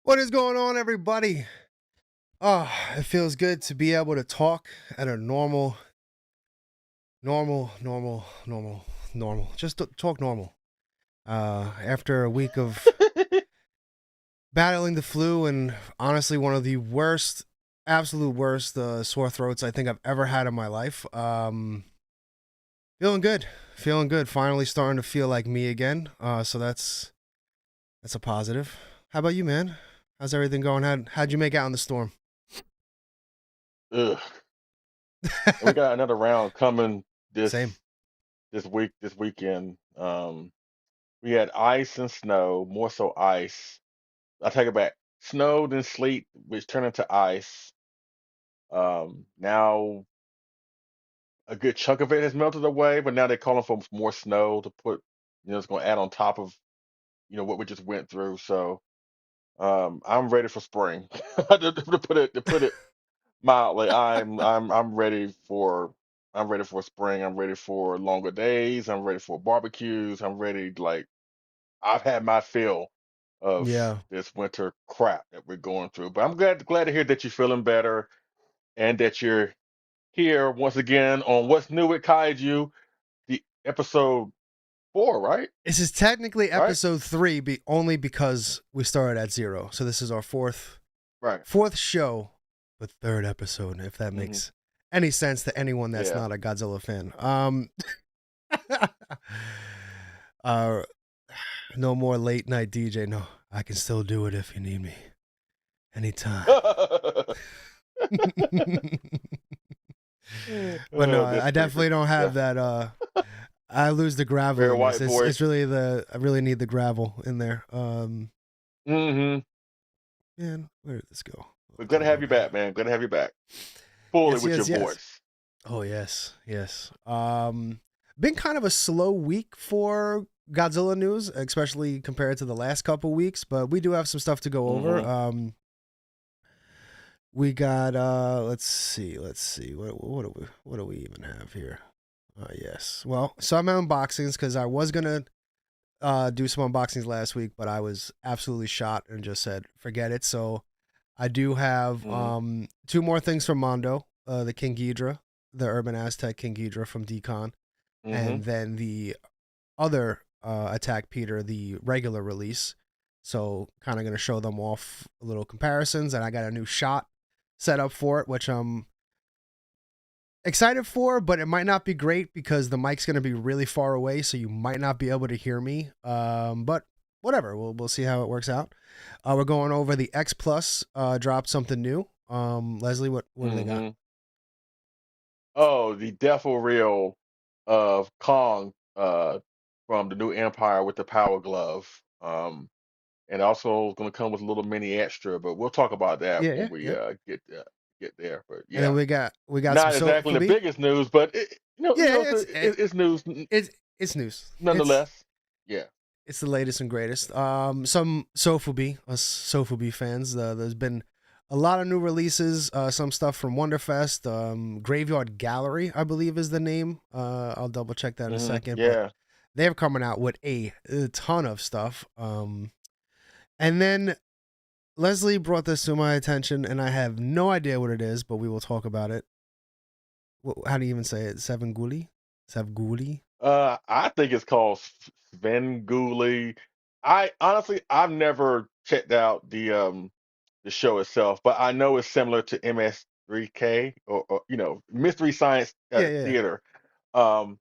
What is going on, everybody? Oh, it feels good to be able to talk at a normal. Just to talk normal. After a week of battling the flu and honestly one of the worst, absolute worst sore throats I think I've ever had in my life. Feeling good. Feeling good. Finally starting to feel like me again. So that's a positive. How about you, man? How's everything going? How'd you make out in the storm? Ugh. And we got another round coming this Same. this weekend. We had ice and snow, more so ice. I take it back. Snow then sleet, which turned into ice. Now a good chunk of it has melted away, but now they're calling for more snow to put, it's going to add on top of, what we just went through. So, I'm ready for spring. To put it mildly. I'm ready for spring. I'm ready for longer days. I'm ready for barbecues. I'm ready, like, I've had my fill of Yeah. this winter crap that we're going through. But I'm glad to hear that you're feeling better and that you're here once again on What's New with Kaiju, the episode 4, right? This is technically Right? episode 3, only because we started at 0. So this is our Right. fourth show, but third episode, if that Hmm. makes any sense to anyone that's Yeah. not a Godzilla fan. uh, no more late night DJ. No, I can still do it if you need me anytime. But no, That's I crazy. definitely don't Yeah. have that. I lose the Very graveliness. white It's voice. really I really need the gravel in there. Hmm. Man, where did this go? We're glad to Come have on you now. back, man. Glad to have you back. Fully Yes, with your yes, yes. voice. Oh yes. Been kind of a slow week for Godzilla news, especially compared to the last couple weeks, but we do have some stuff to go over. Hmm. We got let's see. What do we even have here? Yes. Well, some unboxings because I was gonna do some unboxings last week, but I was absolutely shot and just said forget it. So I do have Hmm. two more things from Mondo, the King Ghidorah, the Urban Aztec King Ghidorah from Decon, Hmm. and then the other Attack Peter, the regular release. So kind of going to show them off a little comparisons, and I got a new shot set up for it, which I'm excited for, but it might not be great because the mic's going to be really far away, so you might not be able to hear me. But whatever, we'll see how it works out. We're going over the X-Plus dropped something new. Leslie, what do they got? Hmm. Oh, the DefoReal of Kong from the New Empire with the Power Glove. And also going to come with a little mini extra, but we'll talk about that Yeah, when yeah, we yeah. get there. But And then yeah, we got some not exactly the Sofubi. biggest news, but Yeah, it's news it's news. nonetheless. Yeah. It's the latest and greatest. Some Sofubi, us Sofubi fans. There's been a lot of new releases. Some stuff from WonderFest. Graveyard Gallery, I believe, is the name. I'll double check that in a Hmm. second. But Yeah. they're coming out with a ton of stuff. And then Leslie brought this to my attention, and I have no idea what it is, but we will talk about it. How do you even say it? Svengoolie? Svengoolie? I think it's called Svengoolie. I honestly, I've never checked out the show itself, but I know it's similar to MS3K or Mystery Science Yeah, yeah. Theater, um,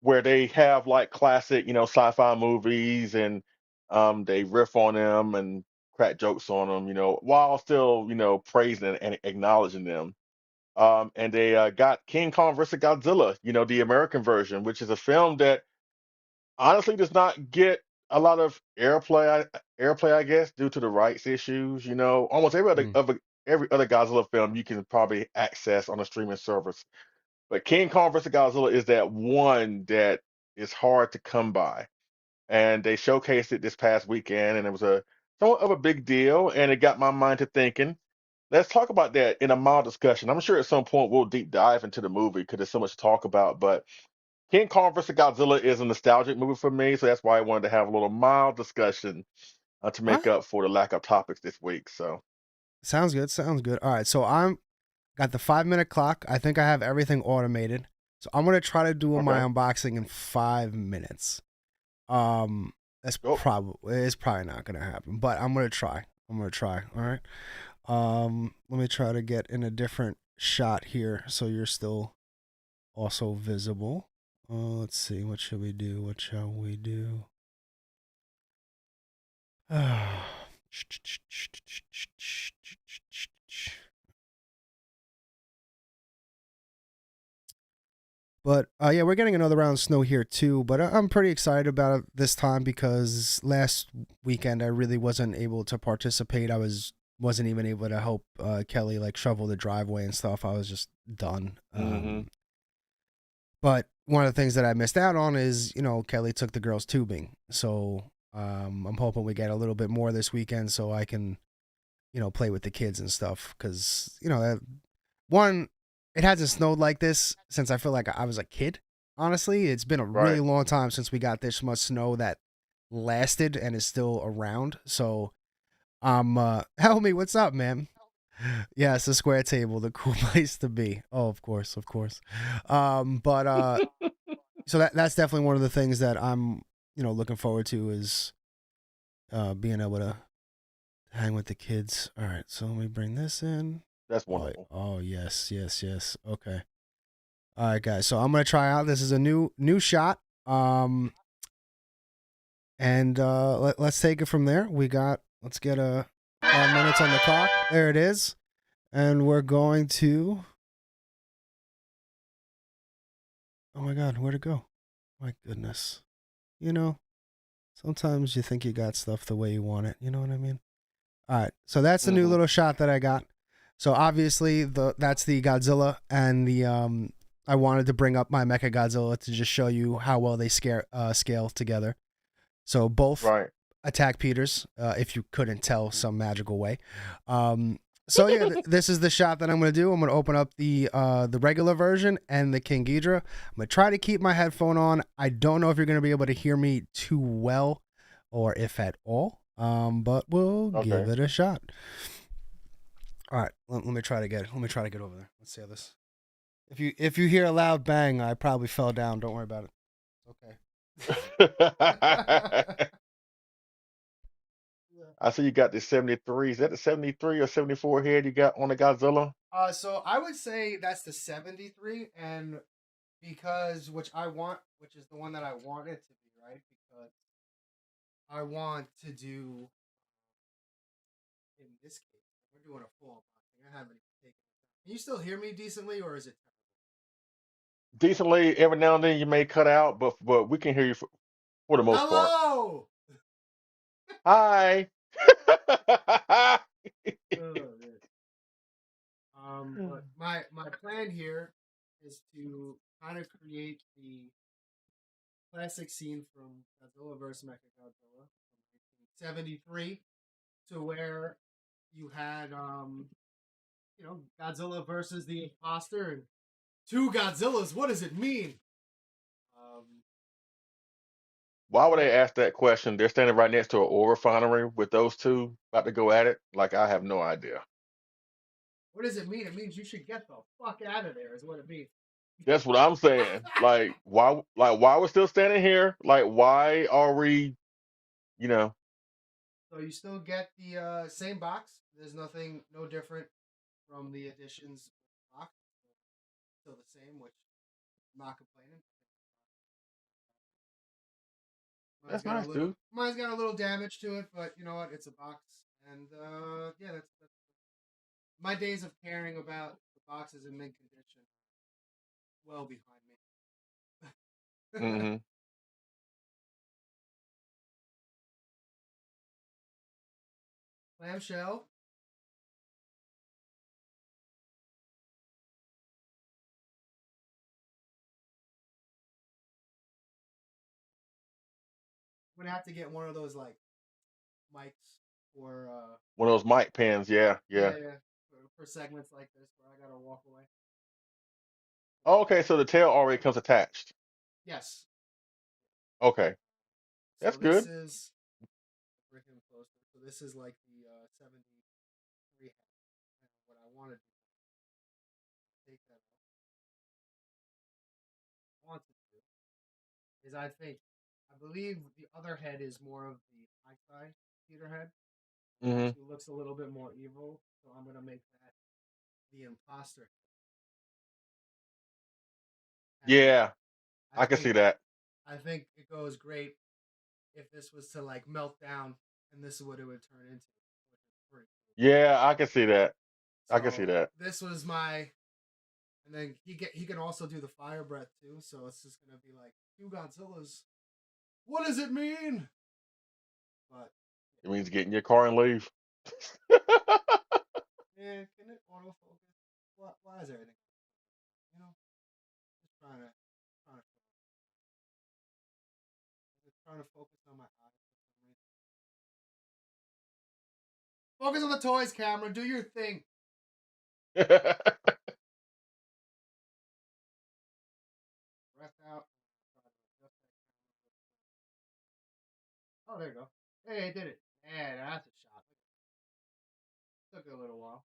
where they have like classic sci-fi movies and they riff on them and crack jokes on them, while still praising and acknowledging them. And they got King Kong versus Godzilla, the American version, which is a film that honestly does not get a lot of airplay, I guess, due to the rights issues. Almost Mm. every other Godzilla film you can probably access on a streaming service, but King Kong versus Godzilla is that one that is hard to come by. And they showcased it this past weekend, and it was a somewhat of a big deal, and it got my mind to thinking. Let's talk about that in a mild discussion. I'm sure at some point we'll deep dive into the movie because there's so much to talk about. But King Kong vs. Godzilla is a nostalgic movie for me, so that's why I wanted to have a little mild discussion to Huh? make up for the lack of topics this week. So Sounds good. Sounds good. All right. So I'm got the 5 minute clock. I think I have everything automated. So I'm gonna try to do my okay, unboxing in 5 minutes. That's go. probably not gonna happen, but I'm gonna try. I'm gonna try. All right. Let me try to get in a different shot here so you're still also visible. Let's see. What should we do? What shall we do? But yeah, we're getting another round of snow here too. But I'm pretty excited about it this time because last weekend I really wasn't able to participate. Wasn't even able to help Kelly like shovel the driveway and stuff. I was just done. Mm-hmm. But one of the things that I missed out on is Kelly took the girls tubing, so I'm hoping we get a little bit more this weekend so I can play with the kids and stuff because one, it hasn't snowed like this since I feel like I was a kid. Honestly, it's been a really Right. long time since we got this much snow that lasted and is still around. So, help me, what's up, man? Yes, the square table, the cool place to be. Oh, of course, of course. But so that's definitely one of the things that I'm looking forward to is being able to hang with the kids. All right, so let me bring this in. That's Oh, wonderful. oh yes, yes, yes. Okay. All right, guys. So I'm gonna try out. This is a new shot. And let's take it from there. Let's get a 5 minutes on the clock. There it is, and we're going to. Oh my God, where'd it go? My goodness. Sometimes you think you got stuff the way you want it. You know what I mean? All right. So that's the new Mm-hmm. little shot that I got. So obviously that's the Godzilla and the I wanted to bring up my MechaGodzilla to just show you how well they scale together. So both Right. attack Peters, if you couldn't tell some magical way. So yeah, this is the shot that I'm gonna do. I'm gonna open up the regular version and the King Ghidorah. I'm gonna try to keep my headphone on. I don't know if you're gonna be able to hear me too well, or if at all. But we'll give Okay. it a shot. All right, let me try to get over there. Let's see how this. If you hear a loud bang, I probably fell down. Don't worry about it. Okay. I see you got the 73. Is that the 73 or 74 head you got on the Godzilla? So I would say that's the 73, and because which is the one that I want it to be, right? Because I want to do in this case, we're doing a full unboxing. I haven't even taken it. Can you still hear me decently, or is it Decently, every now and then you may cut out, but we can hear you for the most part. terrible? Hello. Hi. Oh, man. But my plan here is to kind of create the classic scene from Godzilla vs. MechaGodzilla from 1973 to where you had Godzilla versus the imposter and two Godzillas. What does it mean? Um, Why would yeah. they ask that question? They're standing right next to an oil refinery with those two about to go at it. Like I have no idea. What does it mean? It means you should get the fuck out of there. Is what it means. That's what I'm saying. Like why? Like why we're still standing here? Like why are we? You know. So you still get the same box. There's no different from the editions box. Still the same, which I'm not complaining. That's nice, dude. Mine's got a little damage to it, but you know what? It's a box, and yeah, that's my days of caring about the boxes in mint condition well behind me. Hmm. Clamshell. I'm gonna have to get one of those like mics for One of those mic pens. Yeah, yeah. yeah, for segments like this where I gotta walk away. Oh, okay, so the tail already comes attached. Yes. Okay, So that's this good. is bring him closer. this is like the 73 head. And what I want to do, take that off. Want to do is I believe the other head is more of the high side Peter head. Hmm. He looks a little bit more evil, so I'm gonna make that the imposter. And Yeah, I I can think see that. I think it goes great if this was to like melt down, and this is what it would turn into, which is pretty cool. Yeah, I can see that. I can see So that. this was my, and then he can also do the fire breath too. So it's just gonna be like two Godzillas. What does it mean? But It means get in your car and leave. yeah, can it autofocus? Why is everything? You know, just trying to focus on my eyes for some reason. Focus on the toys, camera. Do your thing. Breath out. Oh, there you go. Hey, I did it. Yeah, that's a shot. Took a little while.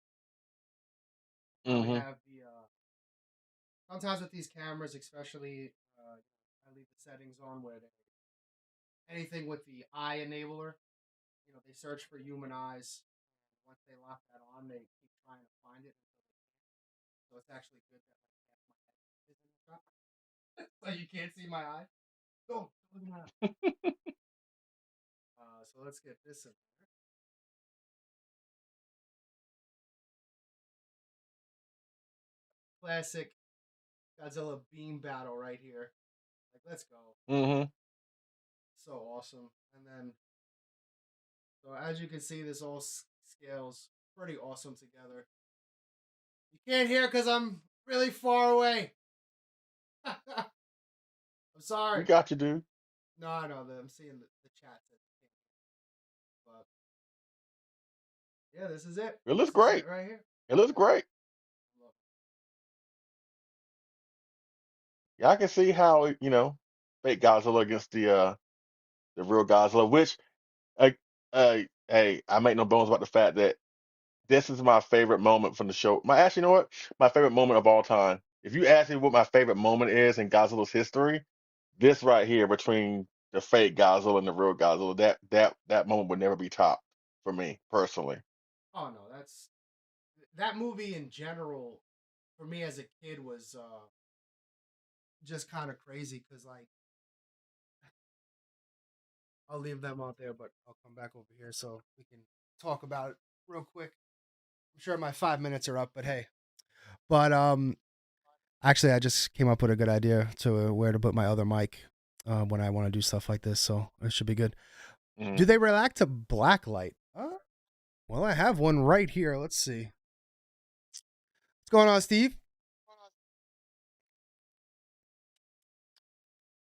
Now we Hmm. have the. Sometimes with these cameras, especially, I leave the settings on where they anything with the eye enabler. You know, they search for human eyes. And once they lock that on, they keep trying to find it until they can't. So it's actually good that like half my head is in the shot, so you can't see my eye. Don't look at my eye. So let's get this in there. Classic Godzilla beam battle right here. Like, let's go. Hmm. So awesome. And then, so as you can see, this all scales pretty awesome together. You can't hear because I'm really far away. I'm We sorry. got you, dude. No, I know that I'm seeing the chat says you can't. But yeah, this is it. It looks This is it great. right here. It looks great. Yeah, I can see how fake Godzilla against the real Godzilla. Which, uh, hey, I make no bones about the fact that this is my favorite moment from the show. Actually, you know what? My favorite moment of all time. If you ask me what my favorite moment is in Godzilla's history, this right here between the fake Godzilla and the real Godzilla, that moment would never be topped for me personally. Oh no, that's that movie in general for me as a kid was just kind of crazy because like I'll leave them out there, but I'll come back over here so we can talk about it real quick. I'm sure my 5 minutes are up, but hey. But actually, I just came up with a good idea to where to put my other mic when I want to do stuff like this, so it should be good. Mm. Do they react to black light? Well, I have one right here. Let's see. What's going on, Steve?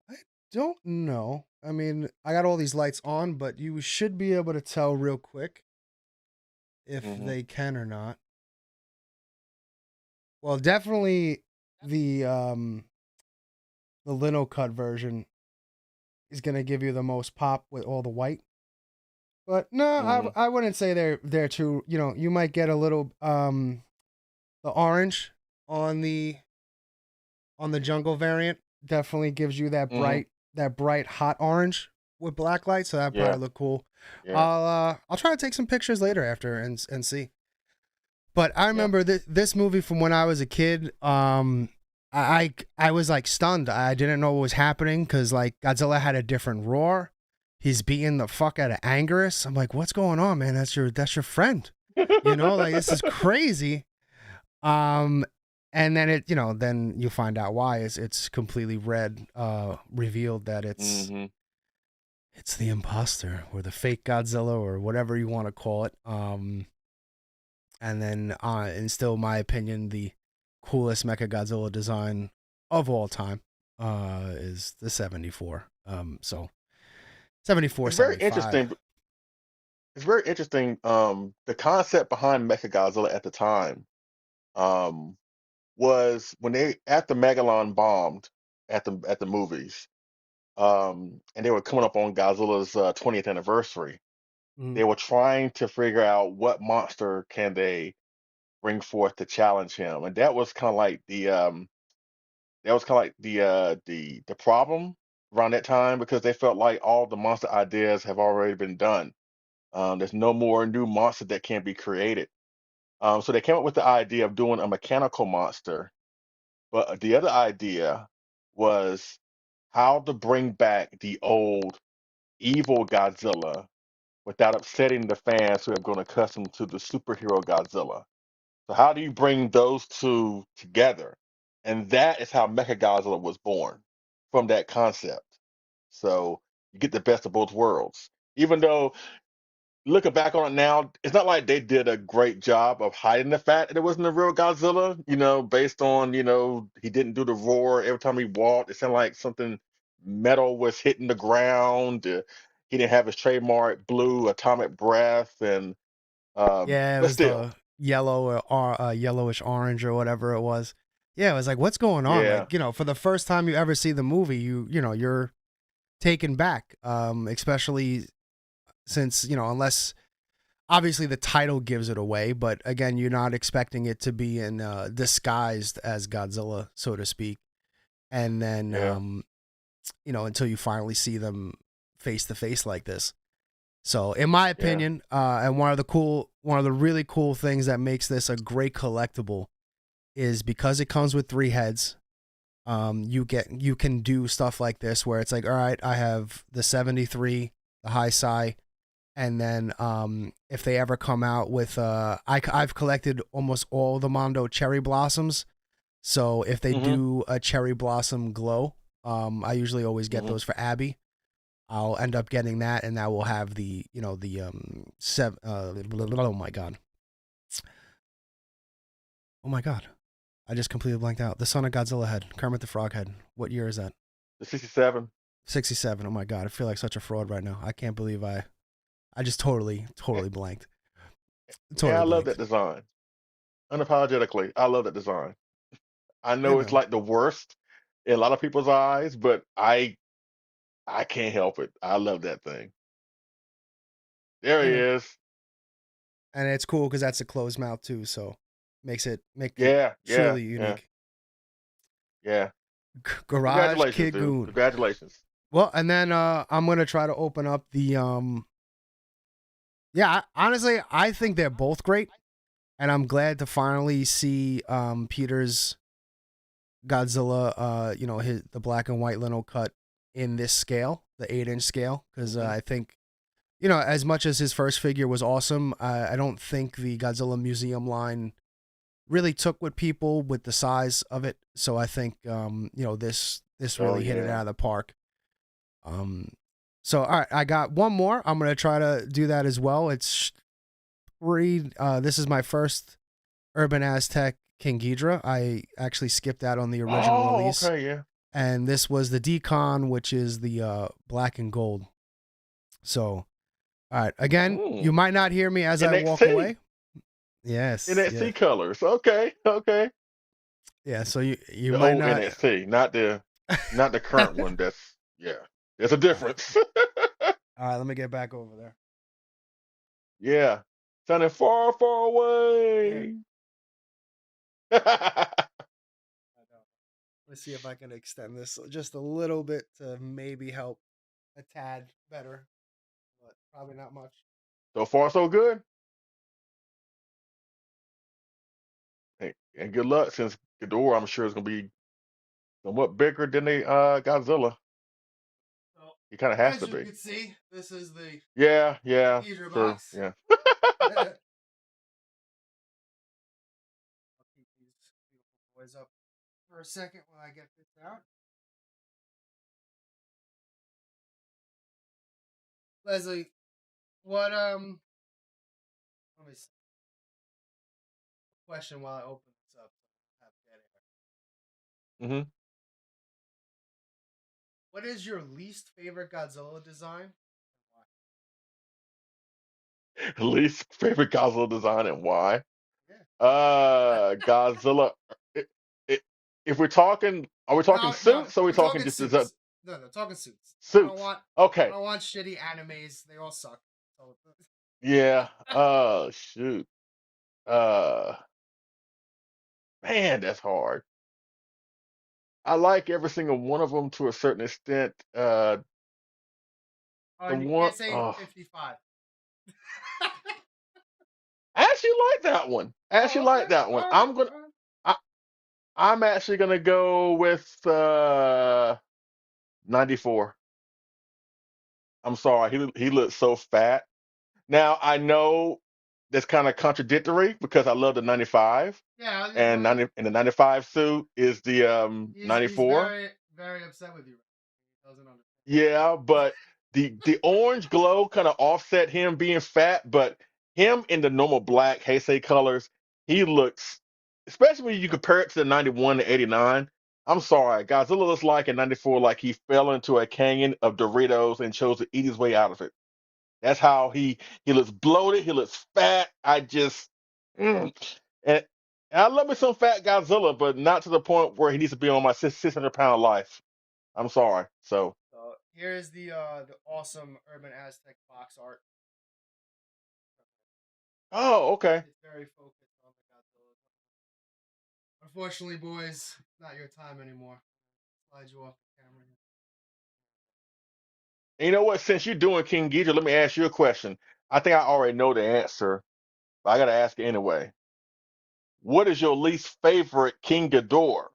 I don't know. I mean, I got all these lights on, but you should be able to tell real quick if Hmm. they can or not. Well, definitely the lino cut version is gonna give you the most pop with all the white. But no, Hmm. I wouldn't say they're too. You know, you might get a little the orange on the jungle variant definitely gives you Hmm. that bright hot orange with black light, so that Yeah, probably look cool. yeah, I'll try to take some pictures later after and see. But I yeah. remember this movie from when I was a kid. I was like stunned. I didn't know what was happening because like Godzilla had a different roar. He's beating the fuck out of Anguirus. I'm like, what's going on, man? That's your friend. You know, like this is crazy. Um, and then then you find out why it's completely red. Revealed that Hmm. it's the imposter or the fake Godzilla or whatever you want to call it. And then and still my opinion, the coolest MechaGodzilla design of all time is the 74. So 74, It's very 75. interesting. It's very interesting. The concept behind MechaGodzilla at the time, um, was when they at the Megalon bombed at the movies, and they were coming up on Godzilla's 20th anniversary. Mhm. they were trying to figure out what monster can they bring forth to challenge him, and that was kind of like the problem around that time because they felt like all the monster ideas have already been done. There's no more new monster that can be created. So they came up with the idea of doing a mechanical monster, but the other idea was how to bring back the old evil Godzilla without upsetting the fans who have grown accustomed to the superhero Godzilla. So how do you bring those two together? And that is how MechaGodzilla was born from that concept. So you get the best of both worlds. Even though looking back on it now, it's not like they did a great job of hiding the fact that it wasn't a real Godzilla, based on, he didn't do the roar every time he walked. It sounded like something metal was hitting the ground. He didn't have his trademark blue atomic breath, and Yeah, it but was still, the yellow or yellowish orange or whatever it was. Yeah, it was like, what's going on? yeah, Like, for the first time you ever see the movie, you're taken back. Especially since, unless obviously the title gives it away, but again, you're not expecting it to be in disguised as Godzilla, so to speak. And then yeah, until you finally see them face to face like this. So, in my yeah. opinion, and one of the really cool things that makes this a great collectible is because it comes with 3 heads. You can do stuff like this where it's like, all right, I have the 73, the high psi, and then if they ever come out with I've collected almost all the Mondo cherry blossoms. So if they hmm do a cherry blossom glow, I usually always get hmm those for Abby. I'll end up getting that, and that will have the oh my god, oh my god, I just completely blanked out. The Son of Godzilla head, Kermit the Frog head. What year is that? The 67. 67. Oh my god, I feel like such a fraud right now. I can't believe I just totally blanked. Yeah, Totally I love that blanked. design. Unapologetically, I love that design. I Yeah, know it's man. like the worst in a lot of people's eyes, but I can't help it. I love that thing. There Yeah, he man. is. And it's cool because that's a closed mouth too, so make it Yeah, yeah, truly yeah, unique. yeah. Garage Congratulations, Kid dude. Goon. Congratulations. Well, and then I'm gonna try to open up the yeah, honestly, I think they're both great, and I'm glad to finally see Peter's Godzilla, his the black and white lino cut in this scale, the 8-inch scale, because hmm I think as much as his first figure was awesome, I don't think the Godzilla Museum line really took with people with the size of it. So I think this Oh really hit it yeah. out of the park. Um, so all right, I got one more. I'm gonna try to do that as well. It's free. This is my first Urban Aztec King Ghidorah. I actually skipped out on the original Oh, release, okay, yeah. and this was the Decon, which is the black and gold. So all right, again, you Mm. might not hear me as I walk NXT. away. Yes, yeah, NXT colors. Okay, okay. yeah. So you The might old not. NXT, not the current one. That's yeah. There's a All right. difference. All right, let me get back over there. Yeah. Sounding far, far Yeah. away. I know. Let's see if I can extend this just a little bit to maybe help a tad better, but probably not much. So far, so good. Hey, and good luck since Ghidorah, I'm sure, is gonna be somewhat bigger than the Godzilla. So, He kind of has as to you be. can see, this is the Yeah, yeah, teaser true. box. Yeah. I'll keep these beautiful boys up for a second while I get this out. Leslie, what let me see. Question while I open this up. So I don't have dead air. hmm What is your least favorite Godzilla design? And why? Least favorite Godzilla design and why? Yeah. Godzilla. It, it, if we're talking, are we talking No, no, suits? Or are we we're talking talking just design suits. No, talking suits. suits? I Okay. don't want shitty animes. They all suck. Yeah. Shoot. Uh, man, that's hard. I like every single one of them to a certain extent. The You one, can't say 55. I actually like that one. I actually Oh, like okay. that one. All right. All right. I, I'm actually gonna go with 94. I'm sorry, he looks so fat. Now I know that's kind of contradictory because I love the 95 Yeah, and well, 90 and the 95 suit is the he's 94. very very upset with you. He doesn't understand. Yeah, but the orange glow kind of offset him being fat, but him in the normal black Heisei colors, he looks, especially when you compare it to the 91 to 89. I'm sorry, Godzilla looks like in 94 like he fell into a canyon of Doritos and chose to eat his way out of it. That's how he looks bloated, he looks fat. I just mm. and I love me some fat Godzilla, but not to the point where he needs to be on my 600-pound life. I'm sorry. So, So here's the awesome Urban Aztec box art. oh, okay. It's very focused on the Godzilla. Unfortunately, boys, not your time anymore. Slide you off the camera. And you know what? Since you're doing King Ghidorah, let me ask you a question. I think I already know the answer, but I got to ask it anyway. What is your least favorite King Ghidorah?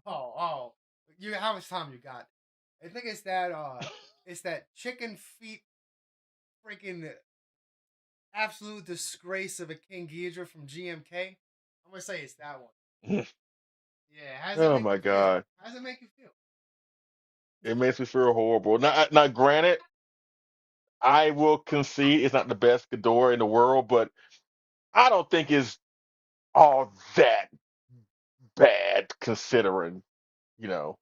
Oh. You how much time you got? I think it's that chicken feet freaking absolute disgrace of a King Ghidorah from GMK. I'm gonna say it's that one. Yeah, how does it Oh make my you feel? God. How does it make you feel? It makes me feel horrible. Now, granted, I will concede it's not the best Ghidorah in the world, but I don't think it's all that bad considering, you know.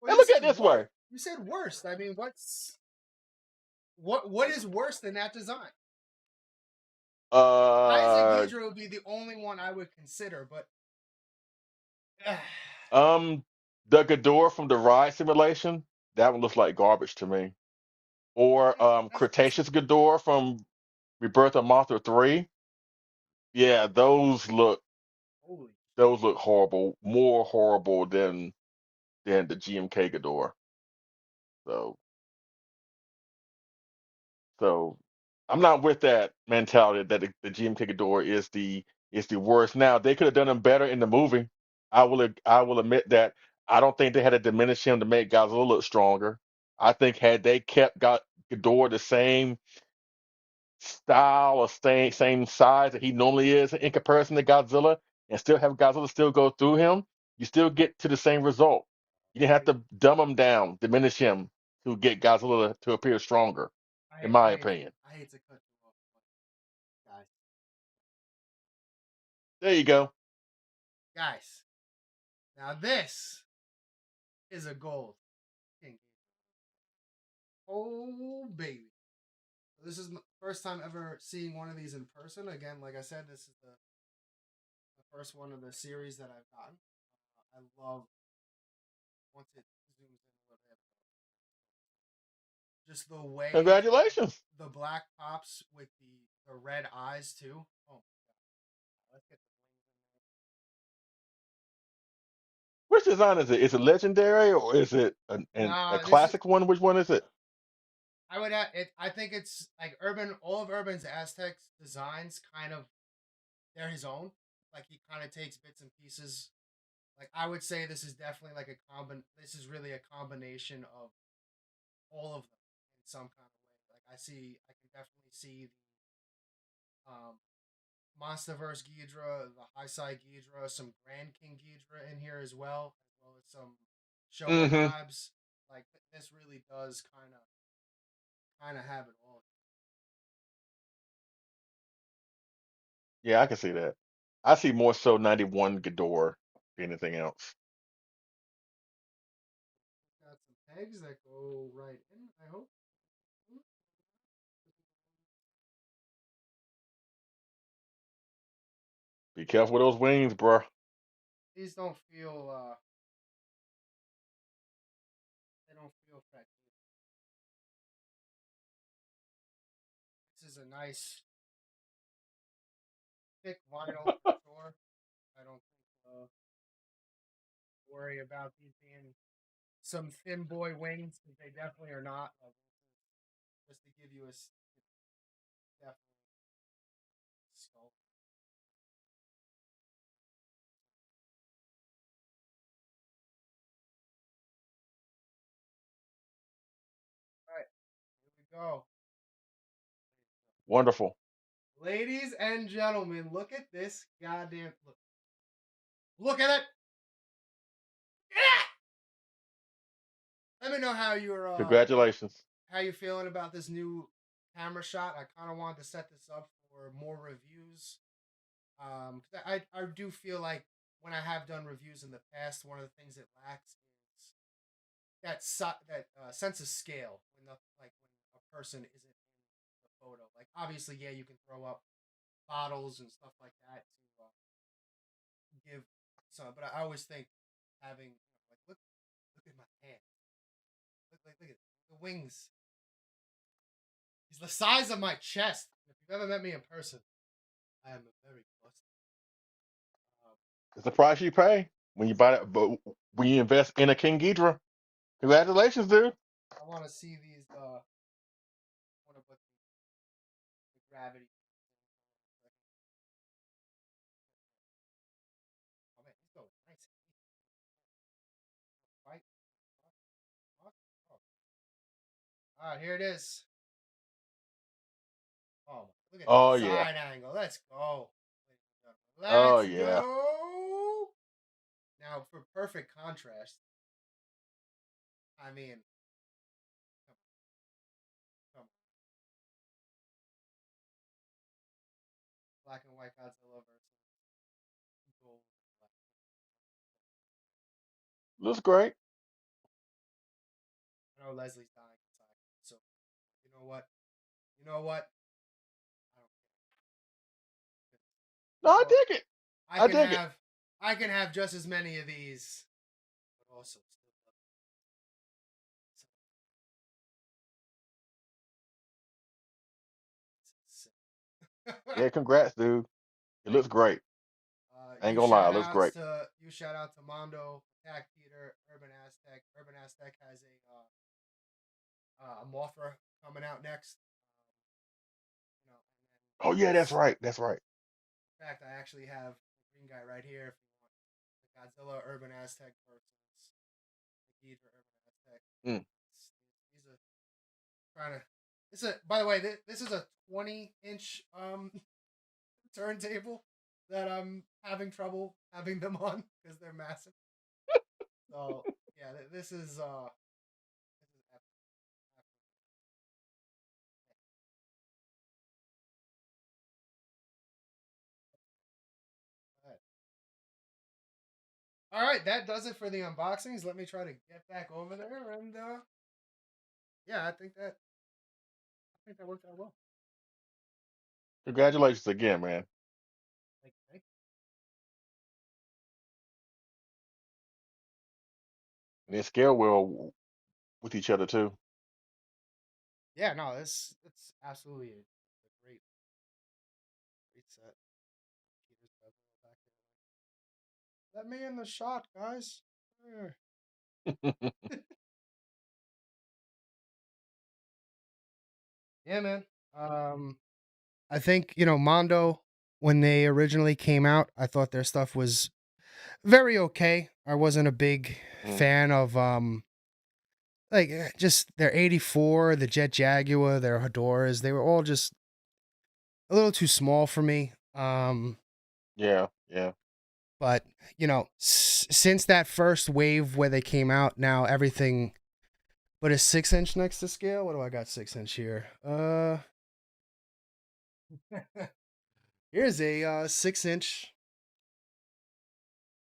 Well, And you look at it said this worst. way. You said worst. I mean, what is worse than that design? Isaac Uh, Ghidorah would be the only one I would consider, but um, the Ghidorah from the ride simulation, that one looks like garbage to me. Or that's Cretaceous Ghidorah from Rebirth of Mothra 3. Yeah, holy. those look horrible, more horrible than the GMK Ghidorah. So so I'm not with that mentality that the GMK Ghidorah is the worst. Now they could have done him better in the movie. I will admit that. I don't think they had to diminish him to make Godzilla look stronger. I think had they kept Ghidorah the same style or same size that he normally is in comparison to Godzilla, and still have Godzilla still go through him, you still get to the same result. You didn't have to dumb him down, diminish him to get Godzilla to appear stronger, in my opinion. I hate to cut you off, guys. There you go. Guys, now this is a gold King. Oh baby, this is my first time ever seeing one of these in person. Again, like I said, this is the first one of the series that I've gotten. I love once it zooms in a little bit, just the way Congratulations. the black pops with the red eyes too. Oh my god, let's get the Which design is it? Is it legendary or is it a This is classic one? Which one is it? I would have it. I think it's like all of Urban's Aztecs designs kind of they're his own. Like he kind of takes bits and pieces. Like I would say this is definitely like this is really a combination of all of them in some kind of way. Like I can definitely see the MonsterVerse Ghidorah, the High Side Ghidorah, some Grand King Ghidorah in here as well as some Showa Hmm. vibes. Like this really does kind of have it all. Yeah, I can see that. I see more so 91 Ghidorah than anything else. Got some pegs that go right in. I hope. Be careful with those wings, bruh. These don't feel. They don't feel fat. is a nice thick vinyl for sure. I don't think worry about these being some thin boy wings because they definitely are not. Just to give you a definitely skull. All right, here we go. Wonderful. Ladies and gentlemen, look at this goddamn look. Look at it. Yeah! Let me know how Congratulations. how you feeling about this new camera shot. I kind of wanted to set this up for more reviews. Cause I do feel like when I have done reviews in the past, one of the things it lacks is that sense of scale when when a person isn't in the photo. Like obviously, yeah, you can throw up bottles and stuff like that to give some, but I always think having like look at my hand, look at the wings. He's the size of my chest. If you've ever met me in person, I am a very busted. It's the price you pay when you buy it, but when you invest in a King Ghidorah. Congratulations, dude. I want to see these. I want to put the gravity. Oh man, he's going nice. Right. Oh. All right, here it is. Oh, look at Oh that yeah. side angle. Let's go. Oh Let's yeah. go. Now, for perfect contrast, I mean, come on. Black and white Godzilla versus gold. Looks great. I know Leslie's dying inside, so you know what? You know what? I don't care. No, I You know, dig it. I dig it. I can have just as many of these, but also still love it. Yeah, congrats, dude. It looks great. I ain't gonna lie, it looks great. Shout out to Mondo, Attack Peter, Urban Aztec. Urban Aztec has a Mothra coming out next. You know, Oh yeah, that's right. That's right. in fact, I actually have the green guy right here. If you want the Godzilla Urban Aztec versus the Ghidorah Urban Aztec. Mm. These are trying to. By the way, this is a 20-inch turntable that I'm having trouble having them on because they're massive. So yeah, this is all right. That does it for the unboxings. Let me try to get back over there, and yeah, I think that worked out well. Congratulations again, man. Thank And they scale well with each other too. Yeah, no, it's absolutely a great set. Let me in the shot, guys. Yeah, man. I think Mondo when they originally came out, I thought their stuff was very okay. I wasn't a big fan of just their 84, the Jet Jaguar, their Hedorahs. They were all just a little too small for me. Yeah, yeah. But since that first wave where they came out, now everything. But a 6-inch next to scale. What do I got 6-inch here? Here's a 6-inch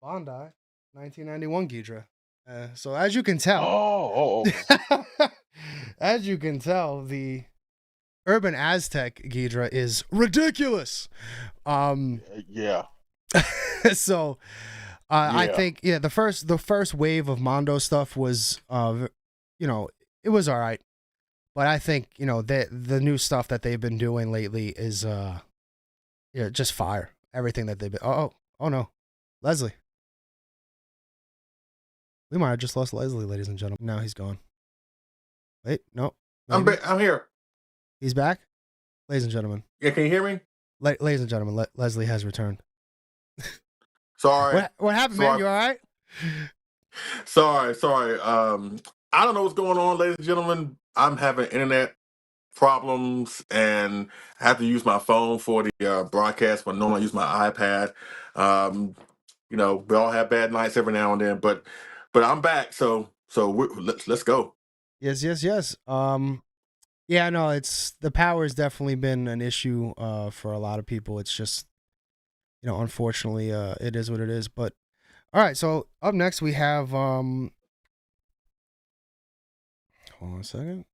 Bondi 1991 Ghidorah. So as you can tell, Okay. as you can tell, the Urban Aztec Ghidorah is ridiculous. Yeah. So I think the first wave of Mondo stuff was it was all right. But I think the new stuff that they've been doing lately is just fire. Everything that they've been. Oh no, Leslie. We might have just lost Leslie, ladies and gentlemen. Now he's gone. Wait, no. I'm here. He's back, ladies and gentlemen. Yeah, can you hear me? Ladies and gentlemen, Leslie has returned. Sorry. What happened, man? You all right? Sorry. I don't know what's going on, ladies and gentlemen. I'm having internet problems, and I have to use my phone for the broadcast, but normally I use my iPad. We all have bad nights every now and then, but I'm back, so let's go. Yes. Yeah, no, it's the power has definitely been an issue for a lot of people. It's just, unfortunately, it is what it is. But all right, so up next we have hold on a second.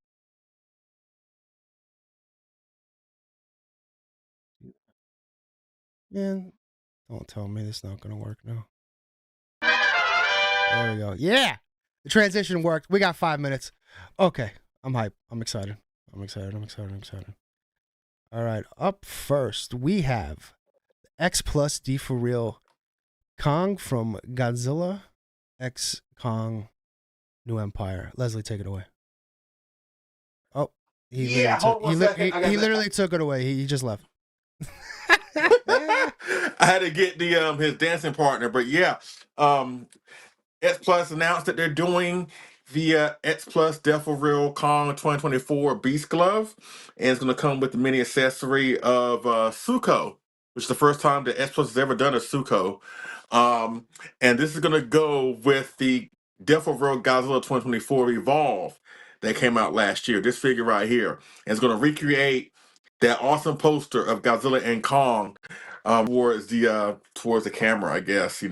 Man, don't tell me this is not gonna work now. There we go. Yeah, the transition worked. We got 5 minutes. Okay, I'm hyped. I'm excited. I'm excited. All right, up first we have X-Plus DefoReal Kong from Godzilla X Kong New Empire. Leslie, take it away. Oh, he literally took it away. He just left. I had to get the his dancing partner, but yeah, X-Plus announced that they're doing the X-Plus DefoReal Kong 2024 Beast Glove, and it's going to come with the mini accessory of Suko, which is the first time that X-Plus has ever done a Suko. And this is going to go with the DefoReal Godzilla 2024 Evolve that came out last year. This figure right here, and it's going to recreate that awesome poster of Godzilla and Kong towards the camera, I guess.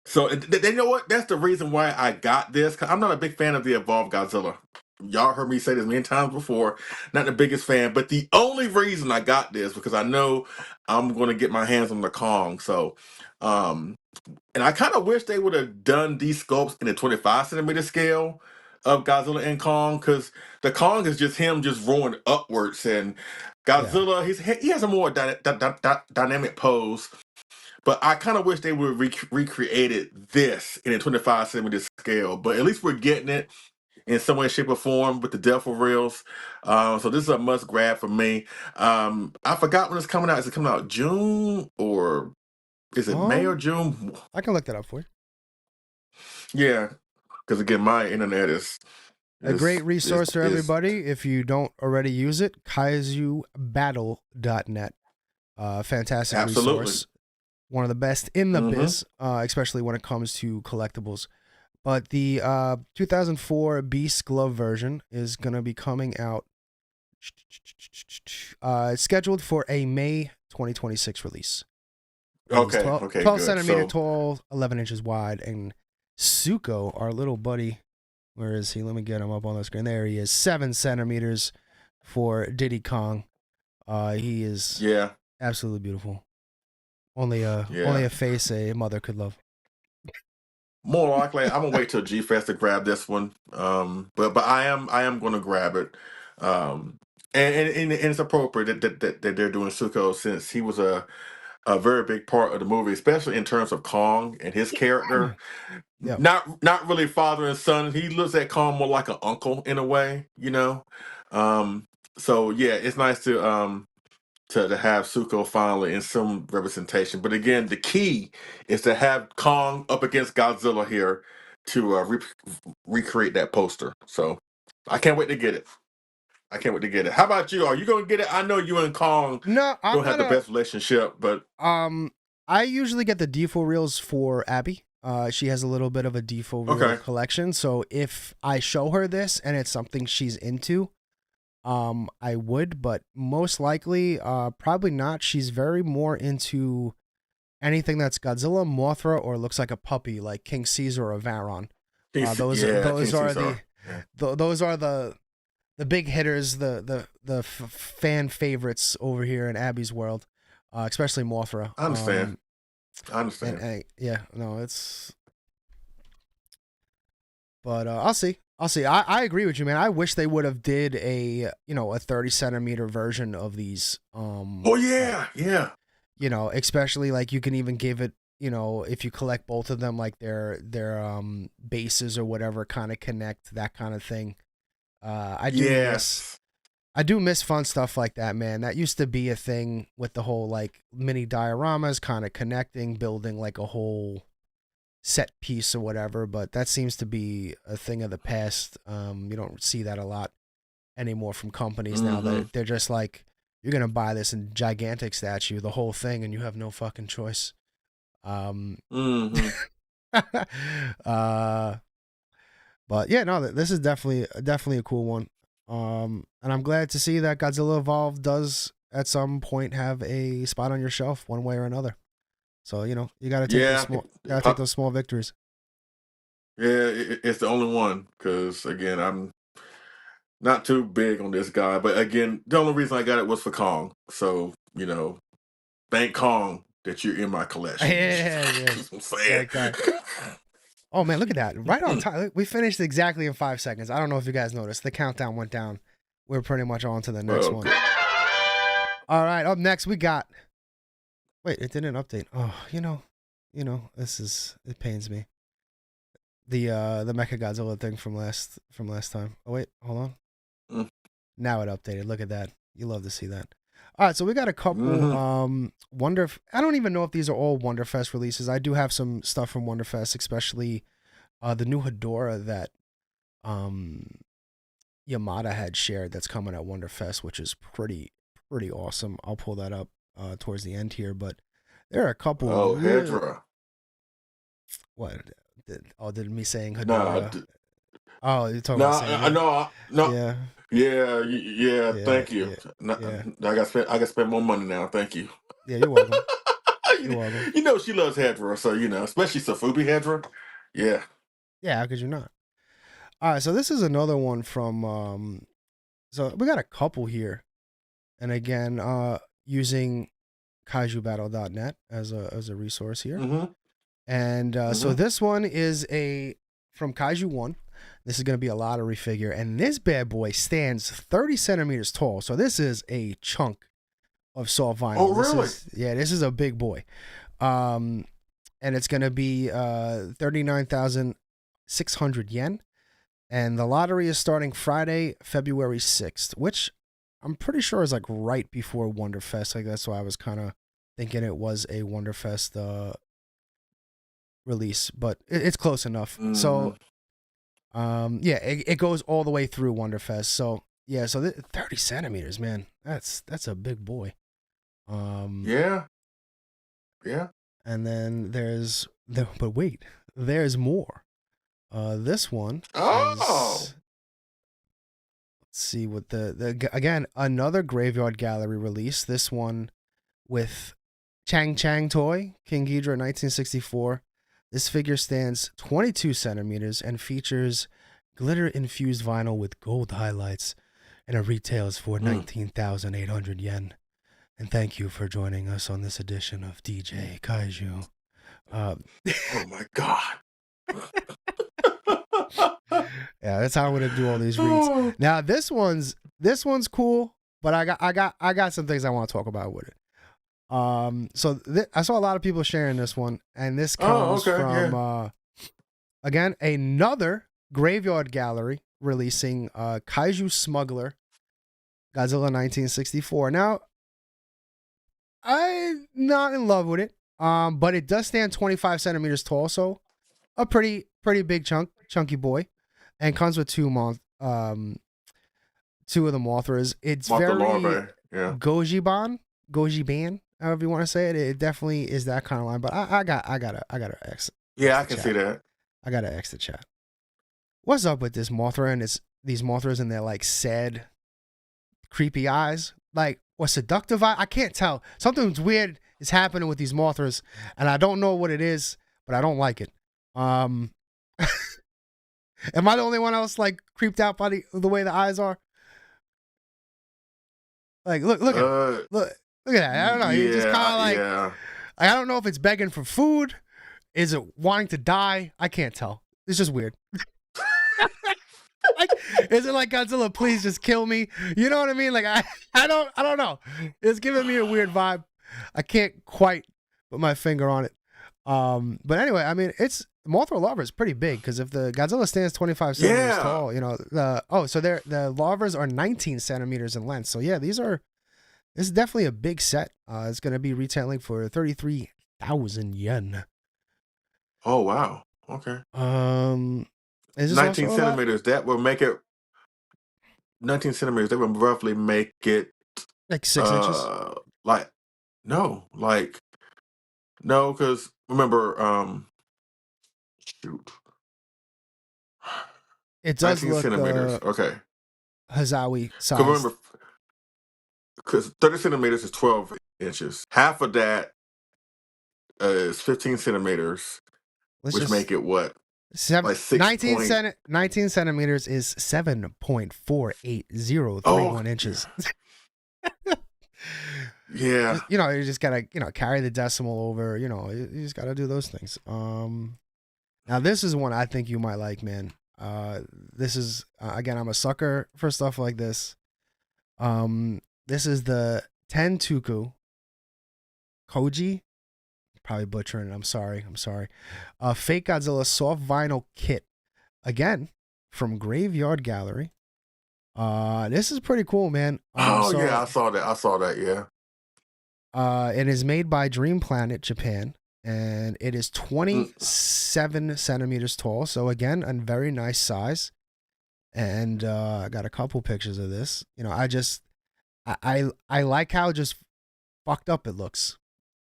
So they know what? That's the reason why I got this. Cause I'm not a big fan of the Evolved Godzilla. Y'all heard me say this many times before. Not the biggest fan, but the only reason I got this because I know I'm going to get my hands on the Kong. So, and I kind of wish they would have done these sculpts in the 25 centimeter scale of Godzilla and Kong, because the Kong is just him just roaring upwards, and Godzilla he has a more dynamic pose. But I kind of wish they would recreated this in a 25 centimeter scale. But at least we're getting it in some way, shape, or form with the DefoReals. So this is a must grab for me. I forgot when it's coming out. Is it coming out June, or is it May or June? I can look that up for you. Yeah, because again, my internet is a great resource for everybody. If you don't already use it, kaijubattle.net. Fantastic resource. One of the best in the biz, especially when it comes to collectibles. But the 2004 Beast Glove version is going to be coming out. Scheduled for a May 2026 release. Okay, 12 centimeter tall, 11 inches wide. And Suko, our little buddy, where is he? Let me get him up on the screen. There he is, 7 centimeters for Diddy Kong. He is absolutely beautiful. Only a face a mother could love. More likely, I'm gonna wait till G-Fest to grab this one. But I am gonna grab it. And it's appropriate that they're doing Suko, since he was a very big part of the movie, especially in terms of Kong and his character. Yeah. Not really father and son. He looks at Kong more like an uncle in a way, So yeah, it's nice to have Suko finally in some representation. But again, the key is to have Kong up against Godzilla here to recreate that poster. So I can't wait to get it. How about you? Are you going to get it? I know you and Kong don't have the best relationship, but I usually get the DefoReals for Abby. She has a little bit of a DefoReal collection. So if I show her this and it's something she's into, I would, but most likely, probably not. She's very more into anything that's Godzilla, Mothra, or looks like a puppy, like King Caesar or Varon. Those are the big hitters, the fan favorites over here in Abby's world, especially Mothra. I understand. It's. But I'll see. I'll see. I agree with you, man. I wish they would have did a 30 centimeter version of these. Oh yeah, yeah. Especially like you can even give it, if you collect both of them, like their bases or whatever kind of connect, that kind of thing. I do miss fun stuff like that, man. That used to be a thing with the whole like mini dioramas kind of connecting, building like a whole set piece or whatever, but that seems to be a thing of the past. You don't see that a lot anymore from companies now. That they're just like, you're gonna buy this in gigantic statue, the whole thing, and you have no fucking choice. But yeah, no, this is definitely a cool one. And I'm glad to see that Godzilla Evolved does at some point have a spot on your shelf, one way or another. So you gotta take those small victories. Yeah, it's the only one, because again, I'm not too big on this guy, but again, the only reason I got it was for Kong. So thank Kong that you're in my collection. Yeah. I'm saying. Oh man, look at that! Right on time. We finished exactly in 5 seconds. I don't know if you guys noticed. The countdown went down. We're pretty much on to the next one. All right, up next we got. Wait, it didn't update. Oh, it pains me. The MechaGodzilla thing from last time. Oh wait, hold on. Now it updated. Look at that. You love to see that. All right, so we got a couple I don't even know if these are all WonderFest releases. I do have some stuff from WonderFest, especially the new Hedorah that Yamada had shared that's coming at WonderFest, which is pretty awesome. I'll pull that up towards the end here, but there are a couple. Oh, Hedorah. What? Did me saying Hedorah? Oh, you're talking about no. Yeah. Thank you. Yeah. I got spend more money now. Thank you. Yeah, you're welcome. You're welcome. She loves Hedorah, so especially Sofubi Hedorah. Yeah. Yeah, how could you not? All right, so this is another one from. So we got a couple here, and again, using KaijuBattle.net as a resource here. And so this one is from Kaiju 1. This is going to be a lottery figure, and this bad boy stands 30 centimeters tall. So this is a chunk of soft vinyl. Oh, really? This is a big boy. And it's going to be 39,600 yen. And the lottery is starting Friday, February 6th, which I'm pretty sure is like right before WonderFest. Like that's why I was kind of thinking it was a WonderFest release, but it's close enough. So it goes all the way through WonderFest. So yeah, so 30 centimeters, man, that's a big boy. Yeah. And then there's more. This one let's see what the again, another Graveyard Gallery release. This one with Chang toy, King Ghidorah 1964. This figure stands 22 centimeters and features glitter-infused vinyl with gold highlights, and it retails for 19,800 yen. And thank you for joining us on this edition of DJ Kaiju. Oh my God. Yeah, that's how I'm gonna do all these reads. Now this one's cool, but I got some things I want to talk about with it. So I saw a lot of people sharing this one, and this comes from again, another Graveyard Gallery releasing Kaiju Smuggler Godzilla 1964. Now, I'm not in love with it, but it does stand 25 centimeters tall, so a pretty big chunky boy, and comes with two of the Mothras. It's very Gojiban, however you want to say it. It definitely is that kind of line, but I gotta X. Yeah, I can see that. I gotta X the chat. What's up with this Mothra and these Mothras and their like sad, creepy eyes? Like, or seductive eye? I can't tell. Something's weird is happening with these Mothras, and I don't know what it is, but I don't like it. Am I the only one else like creeped out by the way the eyes are? Like, look at that. I don't know. He's just kind of like, I don't know if it's begging for food. Is it wanting to die? I can't tell. It's just weird. Like, is it like Godzilla? Please just kill me. You know what I mean? Like I don't know. It's giving me a weird vibe. I can't quite put my finger on it. But anyway, I mean, it's Mothra larva is pretty big because if the Godzilla stands 25 centimeters tall, you know so the larvas are 19 centimeters in length. So yeah, this is definitely a big set. It's going to be retailing for 33,000 yen. Oh wow. Okay. Is this 19 also centimeters. That will make it 19 centimeters. That would roughly make it like 6 inches? like no, because remember, shoot, It does 19 look centimeters. Okay, Hazawi because sized. remember, because 30 centimeters is 12 inches. Half of that is 15 centimeters, Let's which just make it what? Like 19 centimeters is 7.48031 inches. Yeah. Just, you just gotta carry the decimal over. You just gotta do those things. Now this is one I think you might like, man. This is again, I'm a sucker for stuff like this. This is the Tentuku Koji. Probably butchering it. I'm sorry. Fake Godzilla soft vinyl kit, again from Graveyard Gallery. This is pretty cool, man. Yeah, I saw that. Yeah. It is made by Dream Planet Japan, and it is 27 centimeters tall. So again, a very nice size. And I got a couple pictures of this. I like how just fucked up it looks,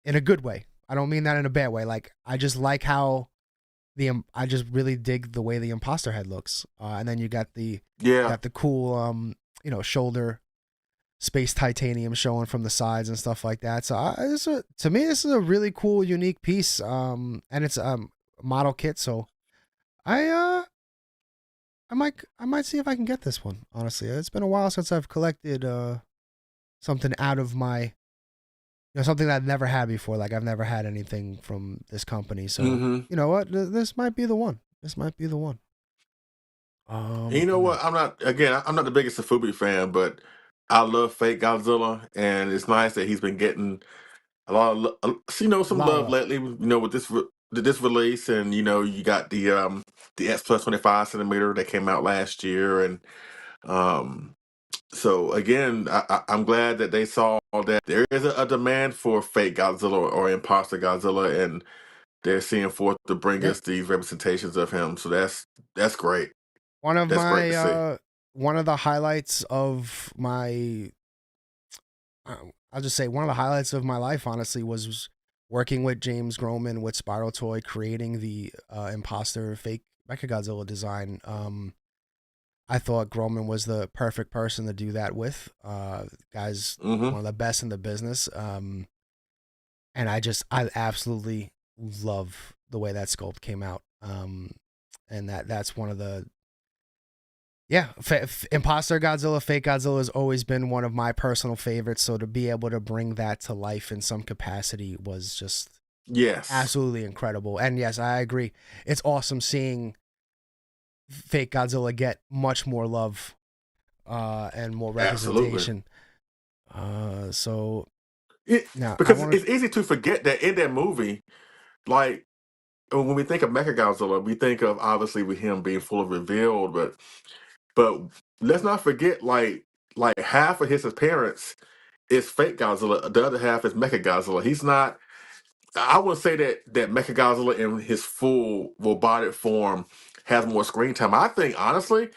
in a good way. I don't mean that in a bad way. Like, I just like how I just really dig the way the imposter head looks. And then you got the cool shoulder space titanium showing from the sides and stuff like that. So to me, this is a really cool, unique piece. And it's a model kit. So I might see if I can get this one. Honestly, it's been a while since I've collected something out of my, something that I've never had before. Like, I've never had anything from this company. So you know what? This might be the one. And you know what? I'm not the biggest Sofubi fan, but I love Fake Godzilla, and it's nice that he's been getting a lot of some love lately. With this release, and you got the X-Plus 25 centimeter that came out last year, and so again, I'm glad that they saw that there is a demand for Fake Godzilla or Imposter Godzilla, and they're seeing forth to bring us these representations of him. So that's great. One of That's great to see. One of the highlights of my, I'll just say one of the highlights of my life, honestly, was working with James Groman with Spiral Toy, creating the imposter fake MechaGodzilla design. I thought Groman was the perfect person to do that with. Guy's one of the best in the business. And I absolutely love the way that sculpt came out. And that's one of the, Imposter Godzilla, Fake Godzilla has always been one of my personal favorites. So to be able to bring that to life in some capacity was just absolutely incredible. And yes, I agree. It's awesome seeing Fake Godzilla get much more love and more representation. Because it's easy to forget that in that movie, like when we think of MechaGodzilla, we think of obviously with him being fully revealed, but let's not forget like half of his appearance is Fake Godzilla, the other half is MechaGodzilla. He's not. I would say that MechaGodzilla in his full robotic form has more screen time. I think honestly,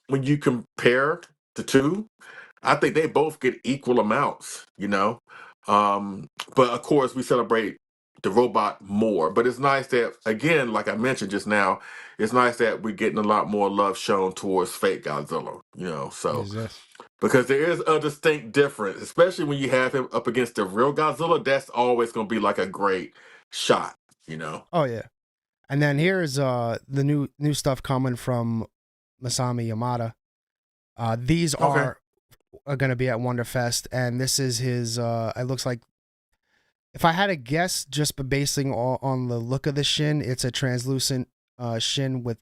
when you compare the two, I think they both get equal amounts. But of course we celebrate the robot more. But it's nice that, again, like I mentioned just now, it's nice that we're getting a lot more love shown towards Fake Godzilla. Because there is a distinct difference, especially when you have him up against the real Godzilla. That's always going to be like a great shot. Oh yeah, and then here's the new stuff coming from Masami Yamada. These are going to be at WonderFest, and this is his. It looks like, if I had to guess, just basing on the look of the Shin, it's a translucent Shin with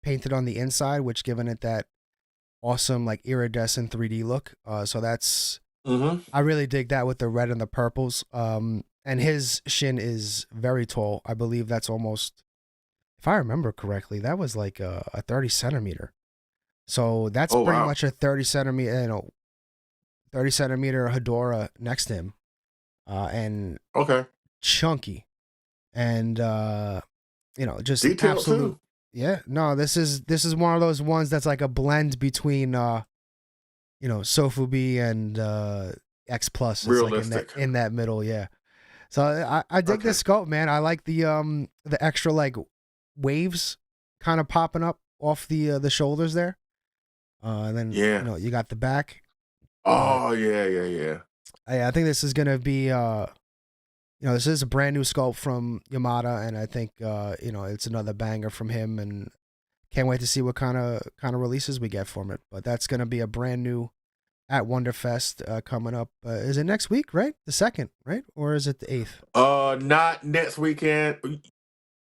painted on the inside, which given it that awesome like iridescent 3D look. So that's I really dig that with the red and the purples. And his Shin is very tall. I believe that's almost, if I remember correctly, that was like a 30 centimeter. So that's pretty much a 30 centimeter, 30 centimeter Hedorah next to him, and chunky, and just detailed absolute. Too. Yeah, no, this is one of those ones that's like a blend between Sofubi and X-Plus. It's realistic like in that middle, yeah. So I dig this sculpt, man. I like the extra like waves kind of popping up off the shoulders there. And then you got the back. Oh yeah. I think this is gonna be this is a brand new sculpt from Yamada, and I think it's another banger from him, and can't wait to see what kind of releases we get from it. But that's gonna be a brand new at WonderFest coming up. Is it next week, right? The 2nd, right? Or is it the 8th? Not next weekend.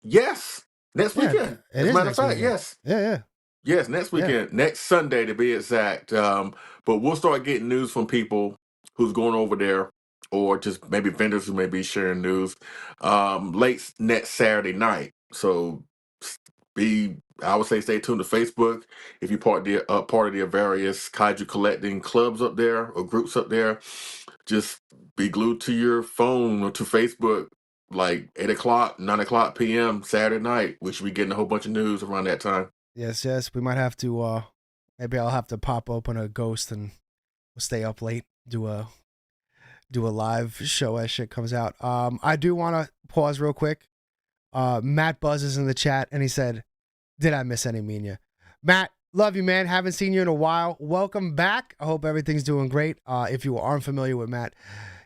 Yes, next weekend. As a matter of fact, yes. Yeah. Yes, next weekend, next Sunday to be exact. But we'll start getting news from people who's going over there, or just maybe vendors who may be sharing news late next Saturday night. So I would say stay tuned to Facebook if you're part of the various Kaiju collecting clubs up there or groups up there. Just be glued to your phone or to Facebook like 8 o'clock, 9 o'clock p.m. Saturday night. We should be getting a whole bunch of news around that time. Yes. We might have to. Maybe I'll have to pop open a ghost and we'll stay up late. Do a live show as shit comes out. I do want to pause real quick. Matt Buzz is in the chat and he said, "Did I miss any Minya?" Matt, love you, man. Haven't seen you in a while. Welcome back. I hope everything's doing great. If you aren't familiar with Matt,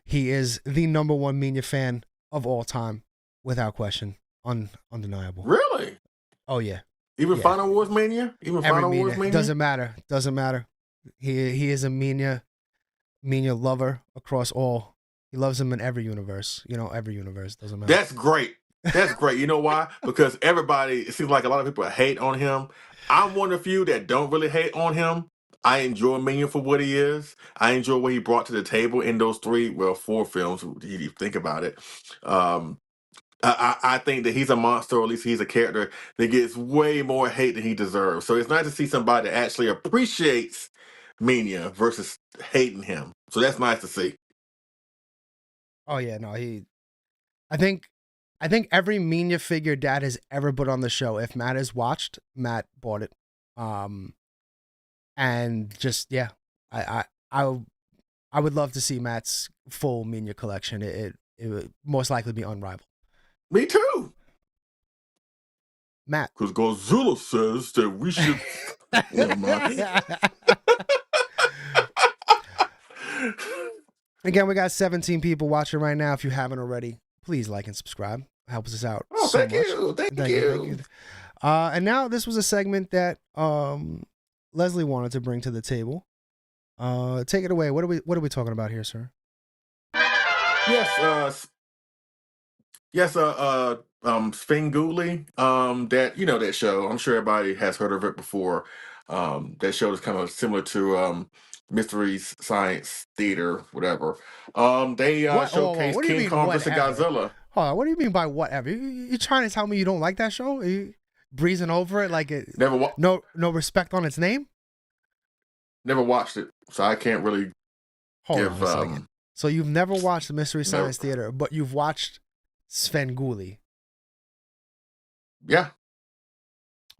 he is the number one Minya fan of all time, without question, undeniable. Really? Oh yeah. Even Final Wars Mania? Even Every Final Wars Mania? Doesn't matter. He is a Minya lover across all. He loves him in every universe. Every universe. Doesn't matter. That's great. That's great. You know why? Because it seems like a lot of people hate on him. I'm one of the few that don't really hate on him. I enjoy Minion for what he is. I enjoy what he brought to the table in those 4 films, if you think about it. I think that he's a monster, or at least he's a character that gets way more hate than he deserves. So it's nice to see somebody that actually appreciates Mania versus hating him. So that's nice to see. Oh yeah, no, I think every Mania figure Dad has ever put on the show, if Matt has watched, Matt bought it. And just I would love to see Matt's full Mania collection. It would most likely be unrivaled. Me too. Matt. Because Godzilla says that we should. Again, we got 17 people watching right now. If you haven't already, please like and subscribe. It helps us out. Oh, so thank much. you. Thank you. And now this was a segment that Leslie wanted to bring to the table. Take it away. What are we talking about here, sir? Yes, Svengoolie, that show. I'm sure everybody has heard of it before. That show is kind of similar to Mystery Science Theater, whatever. They showcase King Kong vs. Godzilla. Hold on, what do you mean by whatever? You trying to tell me you don't like that show? Are you breezing over it like it? No respect on its name. Never watched it, so I can't really Hold on a second. So you've never watched the Mystery Science Theater, but you've watched Svengoolie. Yeah.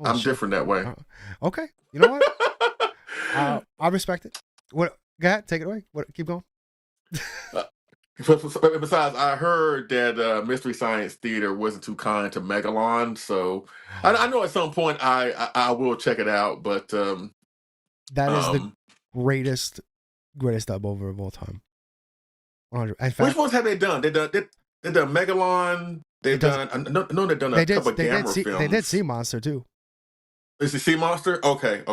I'm different that way. Okay. You know what? I respect it. What? Go ahead. Take it away. Keep going. Besides, I heard that Mystery Science Theater wasn't too kind to Megalon, so I know at some point I will check it out, but that is the greatest dub over of all time. 100. In fact, which ones have they done? They done Megalon. They've done a couple of Gamma films. They did Sea Monster too. Is it Sea Monster? Okay.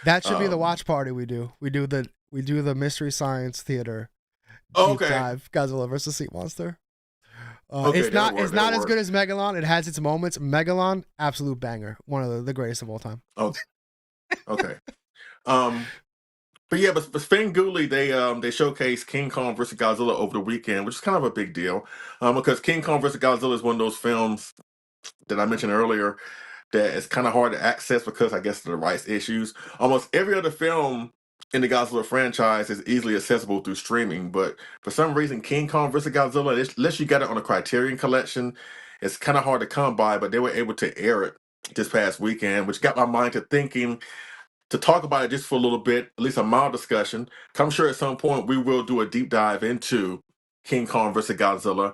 That should be the watch party we do. We do the Mystery Science Theater deep dive Godzilla versus Sea Monster. Okay, It's that'll not work. it's That'll not as work. good as Megalon. It has its moments. Megalon, absolute banger. One of the greatest of all time. Oh, okay. But yeah, but Svengoolie, they showcased King Kong versus Godzilla over the weekend, which is kind of a big deal, because King Kong versus Godzilla is one of those films that I mentioned earlier that is kind of hard to access because I guess of the rights issues. Almost every other film in the Godzilla franchise is easily accessible through streaming, but for some reason, King Kong versus Godzilla, unless you got it on a Criterion Collection, it's kind of hard to come by. But they were able to air it this past weekend, which got my mind to thinking to talk about it just for a little bit, at least a mild discussion. 'Cause I'm sure at some point we will do a deep dive into King Kong versus Godzilla.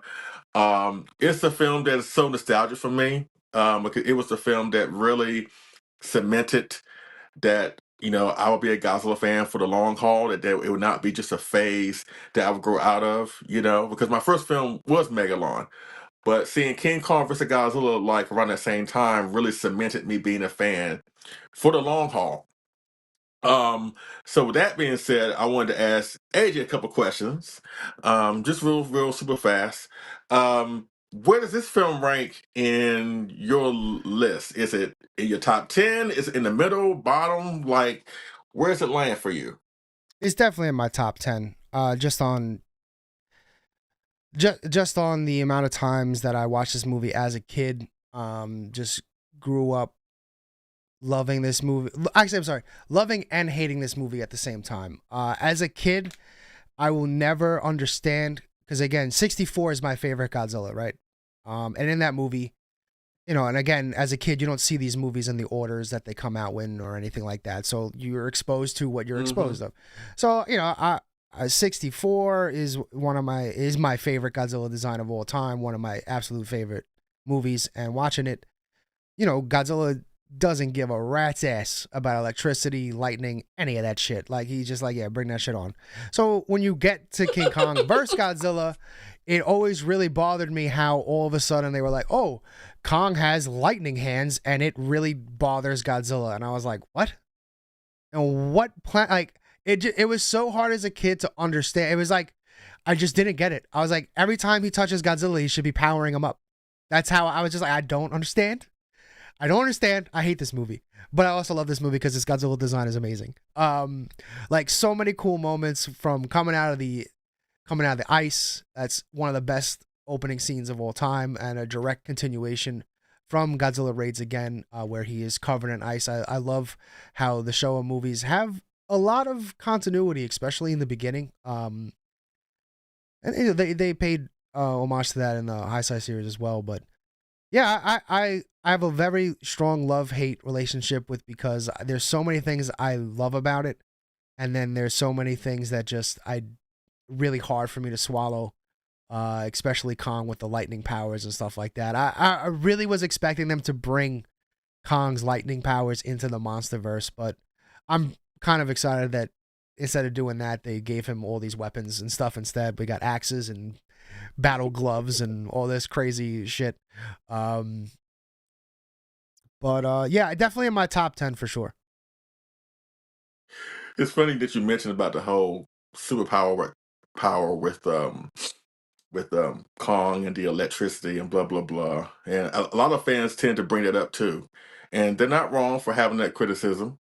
It's a film that is so nostalgic for me, because it was the film that really cemented that I would be a Godzilla fan for the long haul. That it would not be just a phase that I would grow out of. Because my first film was Megalon, but seeing King Kong versus Godzilla like around the same time really cemented me being a fan for the long haul. So with that being said, I wanted to ask AJ a couple questions, just real super fast. Where does this film rank in your list? Is it in your top 10? Is it in the middle, bottom? Like, where does it land for you? It's definitely in my top 10. Just on the amount of times that I watched this movie as a kid. Just grew up loving this movie. Actually, I'm sorry, loving and hating this movie at the same time. As a kid, I will never understand because again, 64 is my favorite Godzilla, right? And in that movie, and again, as a kid, you don't see these movies in the orders that they come out in or anything like that. So you're exposed to what you're exposed of. So 64 is my favorite Godzilla design of all time. One of my absolute favorite movies. And watching it, Godzilla doesn't give a rat's ass about electricity, lightning, any of that shit. Like he's just like, yeah, bring that shit on. So when you get to King Kong versus Godzilla, it always really bothered me how all of a sudden they were like, oh, Kong has lightning hands and it really bothers Godzilla. And I was like, what? And what plan? Like it was so hard as a kid to understand. It was like, I just didn't get it. I was like, every time he touches Godzilla, he should be powering him up. That's how I was just like, I don't understand. I hate this movie, but I also love this movie because its Godzilla design is amazing. Like so many cool moments from coming out of the ice. That's one of the best opening scenes of all time, and a direct continuation from Godzilla Raids Again, where he is covered in ice. I love how the Showa movies have a lot of continuity, especially in the beginning. And they paid homage to that in the Heisei series as well, but. Yeah, I have a very strong love-hate relationship with because there's so many things I love about it, and then there's so many things that just really hard for me to swallow, especially Kong with the lightning powers and stuff like that. I really was expecting them to bring Kong's lightning powers into the MonsterVerse, but I'm kind of excited that instead of doing that, they gave him all these weapons and stuff instead. We got axes and battle gloves and all this crazy shit. But yeah, definitely in my top 10 for sure. It's funny that you mentioned about the whole superpower power with Kong and the electricity and blah blah blah. And a lot of fans tend to bring that up too, and they're not wrong for having that criticism.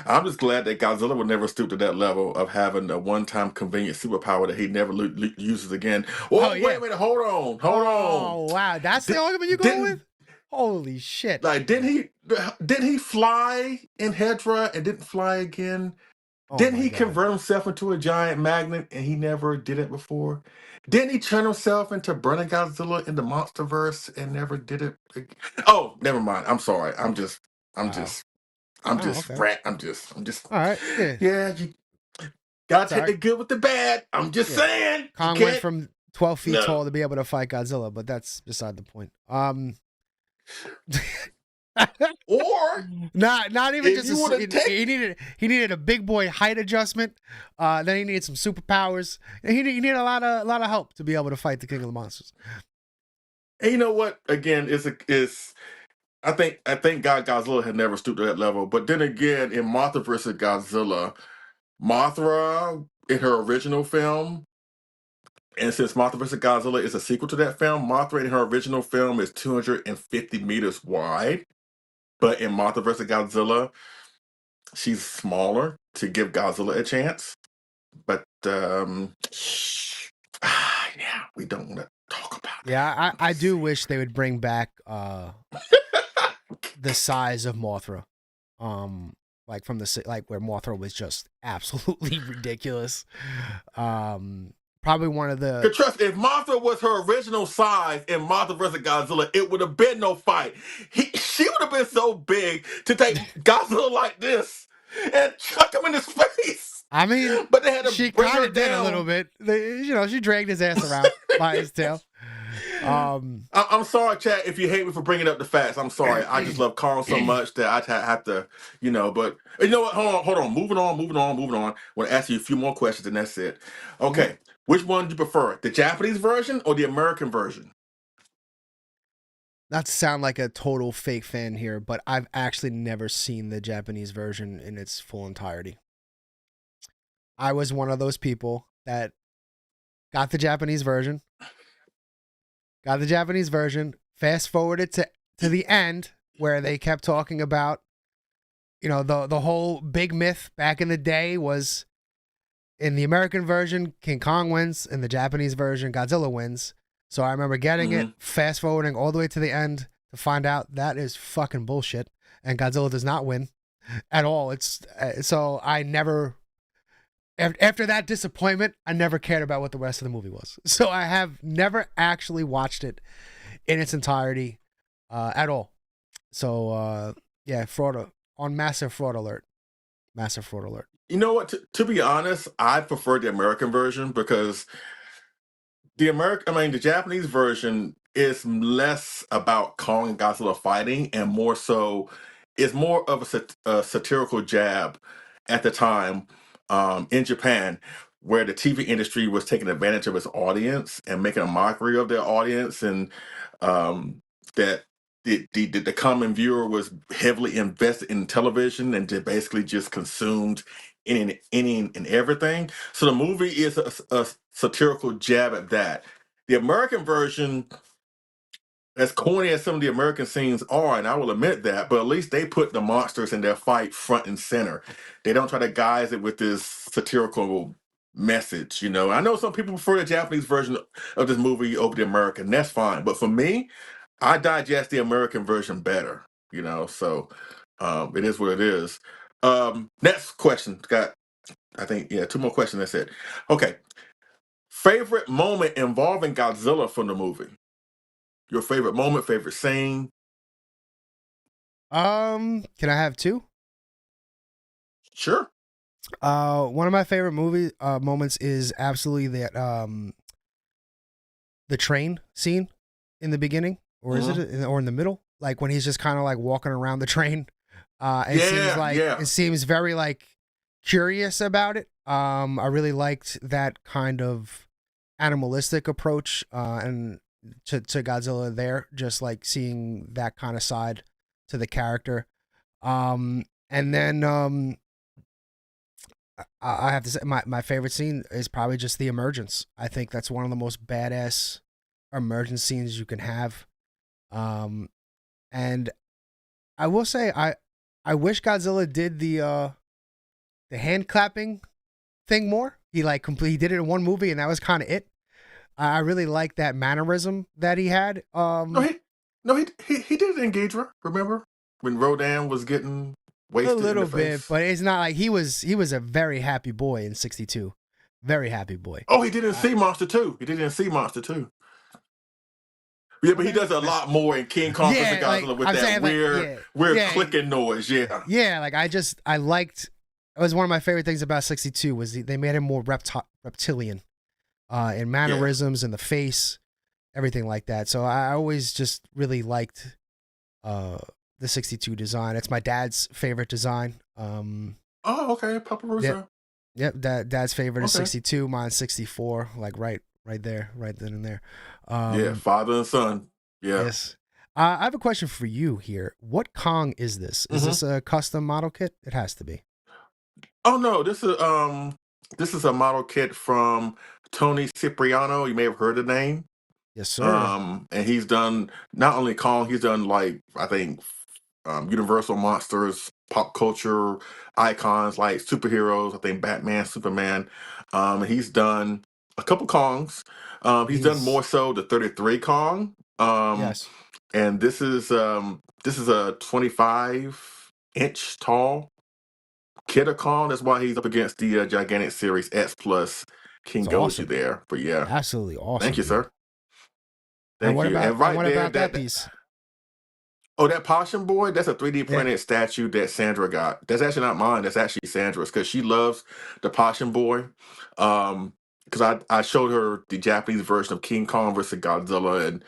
I'm just glad that Godzilla would never stoop to that level of having a one-time convenient superpower that he never uses again. Oh, yeah. Wait a minute, hold on. Oh, wow, that's the argument you're going with? Holy shit! Like, didn't he fly in Hedorah and didn't fly again? Oh didn't he God. convert himself into a giant magnet and he never did it before? Didn't he turn himself into Burning Godzilla in the MonsterVerse and never did it? Oh, never mind. I'm sorry. I'm just Okay. I'm just All right. Yeah, you gotta take the good with the bad. I'm just saying. Kong went from 12 feet tall to be able to fight Godzilla, but that's beside the point. Or not even just he needed a big boy height adjustment. Then he needed some superpowers. He needed a lot of help to be able to fight the King of the Monsters. And you know what? Again, I think Godzilla had never stooped to that level. But then again, in Mothra versus Godzilla, Mothra in her original film And since Mothra vs. Godzilla is a sequel to that film, Mothra in her original film is 250 meters wide. But in Mothra vs. Godzilla, she's smaller to give Godzilla a chance. But yeah, we don't want to talk about that. Yeah, I do wish they would bring back the size of Mothra. Like from the where Mothra was just absolutely ridiculous. Probably one of the. Trust, if Mothra was her original size in Mothra vs. Godzilla, it would have been no fight. She would have been so big to take Godzilla like this and chuck him in his face. I mean, but they had to she bring kind her of did down a little bit. She dragged his ass around by his tail. I'm sorry, Chad, if you hate me for bringing up the facts. I'm sorry. I just love Kong so much that I have to, but you know what? Hold on. Moving on. I want to ask you a few more questions and that's it. Okay. Which one do you prefer? The Japanese version or the American version? Not to sound like a total fake fan here, but I've actually never seen the Japanese version in its full entirety. I was one of those people that got the Japanese version, fast forwarded to the end where they kept talking about, the whole big myth back in the day was in the American version, King Kong wins. In the Japanese version, Godzilla wins. So I remember getting it, fast forwarding all the way to the end to find out that is fucking bullshit. And Godzilla does not win at all. So I never, after that disappointment, I never cared about what the rest of the movie was. So I have never actually watched it in its entirety at all. So yeah, massive fraud alert. You know what? To be honest, I prefer the American version because the Japanese version is less about Kong and Godzilla fighting and more so, it's more of a satirical jab at the time in Japan, where the TV industry was taking advantage of its audience and making a mockery of their audience, and that the common viewer was heavily invested in television and basically just consumed any and everything. So the movie is a satirical jab at that. The American version, as corny as some of the American scenes are, and I will admit that, but at least they put the monsters in their fight front and center. They don't try to guise it with this satirical message, I know some people prefer the Japanese version of this movie over the American. That's fine. But for me, I digest the American version better, so it is what it is. Next question. Got, I think, two more questions. That's it. Okay. Favorite moment involving Godzilla from the movie? Your favorite moment, favorite scene? Can I have two? Sure. One of my favorite movie moments is absolutely that the train scene in the beginning, or is it, or in the middle? Like when he's just kind of like walking around the train. It seems very like curious about it. I really liked that kind of animalistic approach and to Godzilla there, just like seeing that kind of side to the character. And then I have to say my favorite scene is probably just the emergence. I think that's one of the most badass emergence scenes you can have. And I will say I wish Godzilla did the hand clapping thing more. He did it in one movie and that was kind of it. I really like that mannerism that he had. He did it in Ghidorah, remember? When Rodan was getting wasted a little in the bit, face. But it's not like he was a very happy boy in 62. Very happy boy. Oh, he did in Sea Monster too. Yeah, but he does a lot more in King Kong vs. Godzilla with that weird clicking noise. Yeah. Yeah, I liked. It was one of my favorite things about 62 was they made him more reptilian in mannerisms and the face, everything like that. So I always just really liked the 62 design. It's my dad's favorite design. Oh, okay, Papa Russo. Yep, dad's favorite is 62. Mine's 64. Like right there, right then and there. Father and son. Yeah. Yes. I have a question for you here. What Kong is this? Is this a custom model kit? It has to be. Oh no, this is a model kit from Tony Cipriano. You may have heard the name. Yes, sir. And he's done not only Kong, he's done like I think Universal monsters, pop culture icons like superheroes. I think Batman, Superman. He's done a couple Kongs. He's done more so the 33 Kong. Yes. And this is a 25-inch tall Kid Kong. That's why he's up against the gigantic series X-Plus King It's Goju awesome. there. But yeah, Absolutely awesome. thank you, dude. sir. Thank you. And what about that piece? Oh, that Potion Boy, that's a 3D printed statue that Sandra got. That's actually not mine. That's actually Sandra's because she loves the Potion Boy. Because I showed her the Japanese version of King Kong versus Godzilla,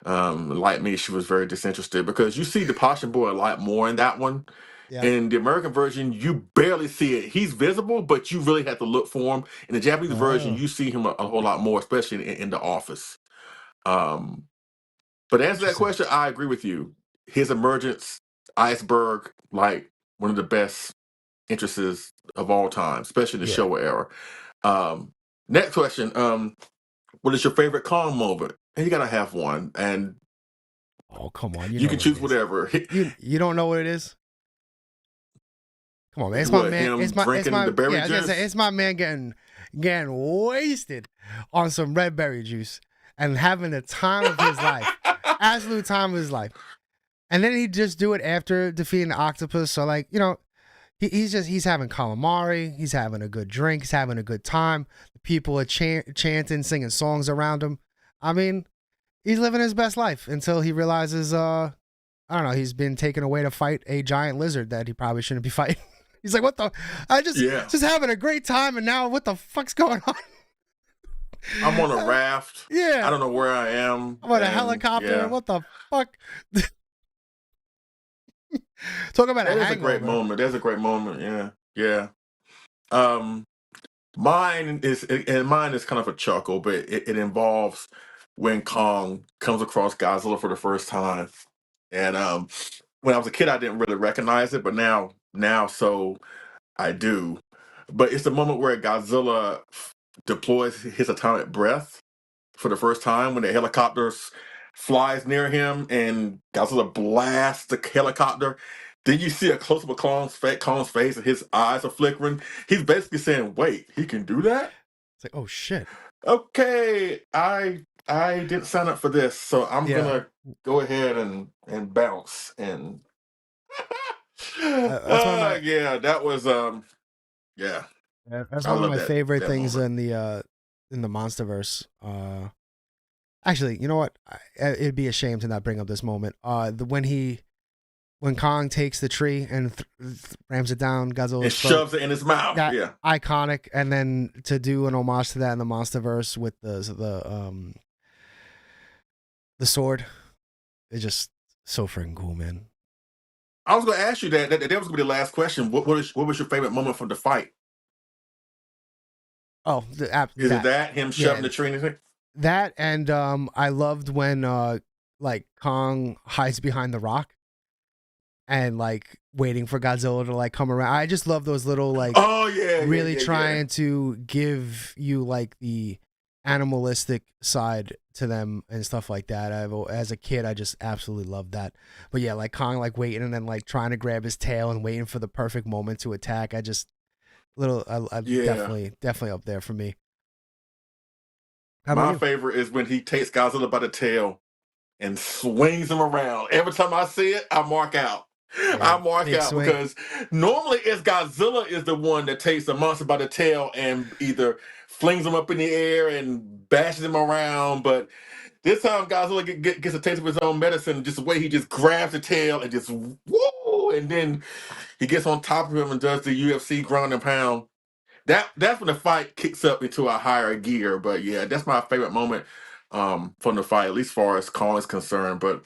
and like me, she was very disinterested because you see the Potion Boy a lot more in that one. Yeah. In the American version, you barely see it. He's visible, but you really have to look for him. In the Japanese version, you see him a whole lot more, especially in the office. But to answer that question, I agree with you. His emergence, Iceberg, like one of the best entrances of all time, especially in the Showa era. Next question. What is your favorite Kong moment? And you gotta have one. And oh, come on, you can choose whatever. You don't know what it is? Come on, man. It's what, my man. him It's my drinking the berry juice? It's my man getting wasted on some red berry juice and having the time of his life. Absolute time of his life. And then he'd just do it after defeating the octopus. So, like, you know, he's having calamari. He's having a good drink. He's having a good time. The people are chanting, singing songs around him. I mean, he's living his best life until he realizes, I don't know, he's been taken away to fight a giant lizard that he probably shouldn't be fighting. He's like, what the? Just having a great time, and now what the fuck's going on? I'm on a raft. Yeah. I don't know where I am. I'm on a helicopter. Yeah. What the fuck? Talk about That's a great moment. That's a great moment. Yeah. Mine is kind of a chuckle, but it involves when Kong comes across Godzilla for the first time. And when I was a kid, I didn't really recognize it, but now so I do. But it's the moment where Godzilla deploys his atomic breath for the first time when the helicopter flies near him and Godzilla blasts the helicopter. Then you see a close-up of Kong's face and his eyes are flickering. He's basically saying, wait, he can do that? It's like, oh, shit. Okay, I didn't sign up for this, so I'm gonna go ahead and bounce and that was that's one of my favorite things moment. in the MonsterVerse. Actually, you know what? It'd be a shame to not bring up this moment. When Kong takes the tree and rams it down, Godzilla and shoves it in his mouth. Iconic. And then to do an homage to that in the MonsterVerse with the sword, it's just so freaking cool, man. I was going to ask you that was going to be the last question. What was your favorite moment from the fight? Oh, is it that him shoving the tree? Anything? That and I loved when like Kong hides behind the rock and like waiting for Godzilla to like come around. I just love those little like really trying to give you like the animalistic side to them and stuff like that. As a kid, I just absolutely loved that. But yeah, like Kong like waiting and then like trying to grab his tail and waiting for the perfect moment to attack. Definitely up there for me. My favorite is when he takes Godzilla by the tail and swings him around. Every time I see it, I mark out. I mark out swing. Because normally it's Godzilla is the one that takes the monster by the tail and either flings him up in the air and bashes him around. But this time Godzilla gets a taste of his own medicine. Just the way he just grabs the tail and just woo, and then he gets on top of him and does the UFC ground and pound. That's when the fight kicks up into a higher gear. But yeah, that's my favorite moment from the fight, at least as far as Kong is concerned. But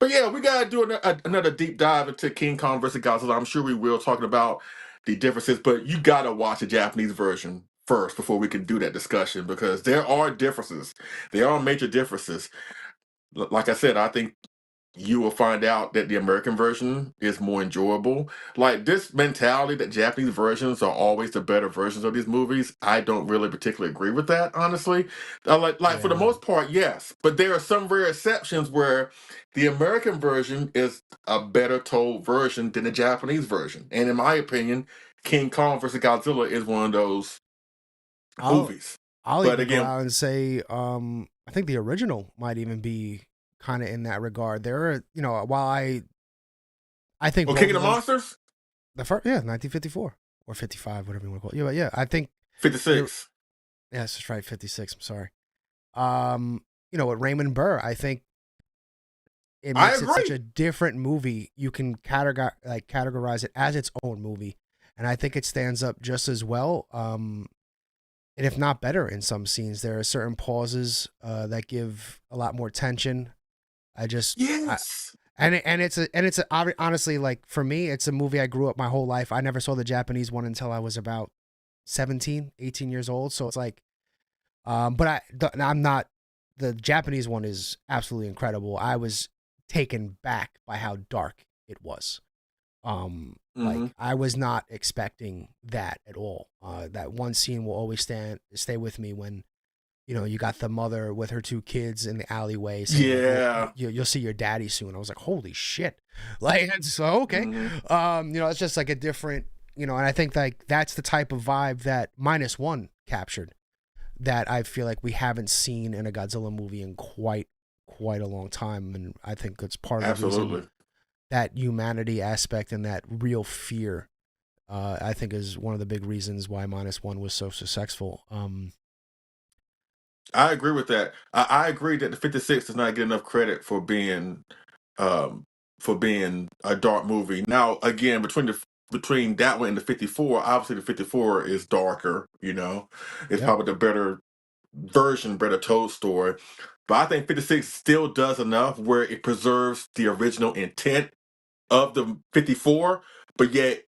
yeah, we gotta do another deep dive into King Kong versus Godzilla. I'm sure we will, talking about the differences. But you gotta watch the Japanese version first before we can do that discussion, because there are differences. There are major differences. Like I said, I think you will find out that the American version is more enjoyable. Like this mentality that Japanese versions are always the better versions of these movies, I don't really particularly agree with that, honestly. Like for the Yeah. most part, yes, but there are some rare exceptions where the American version is a better told version than the Japanese version. And in my opinion, King Kong versus Godzilla is one of those I'll movies. I'll But even go again, out and say I think the original might even be kind of in that regard. There are, while I think well, King both of of the them, Monsters, the first, 1954 or 55, whatever you want to call it. Yeah, but yeah, I think the 56. yes, that's right, 56. I'm sorry. With Raymond Burr, I think it I makes it such agree. a different movie. You can categorize it as its own movie, and I think it stands up just as well. And if not better in some scenes, there are certain pauses that give a lot more tension. I just, I, Yes. honestly, like for me, it's a movie I grew up my whole life. I never saw the Japanese one until I was about 17, 18 years old. So it's like, I'm not, the Japanese one is absolutely incredible. I was taken back by how dark it was. Mm-hmm. Like I was not expecting that at all. That one scene will always stay with me when, you got the mother with her two kids in the alleyway saying like, well, Yeah. you'll see your daddy soon. I was like, holy shit. Like, so, okay. Mm-hmm. It's just like a different, and I think like that's the type of vibe that -1 captured that I feel like we haven't seen in a Godzilla movie in quite a long time. And I think it's part of the reason Absolutely. that humanity aspect and that real fear, I think is one of the big reasons why -1 was so successful. I agree with that. I agree that the 56 does not get enough credit um for being a dark movie. Now, again, between that one and the 54, obviously the 54 is darker, It's Yep. probably the better version, better told story. But I think 56 still does enough where it preserves the original intent of the 54, but yet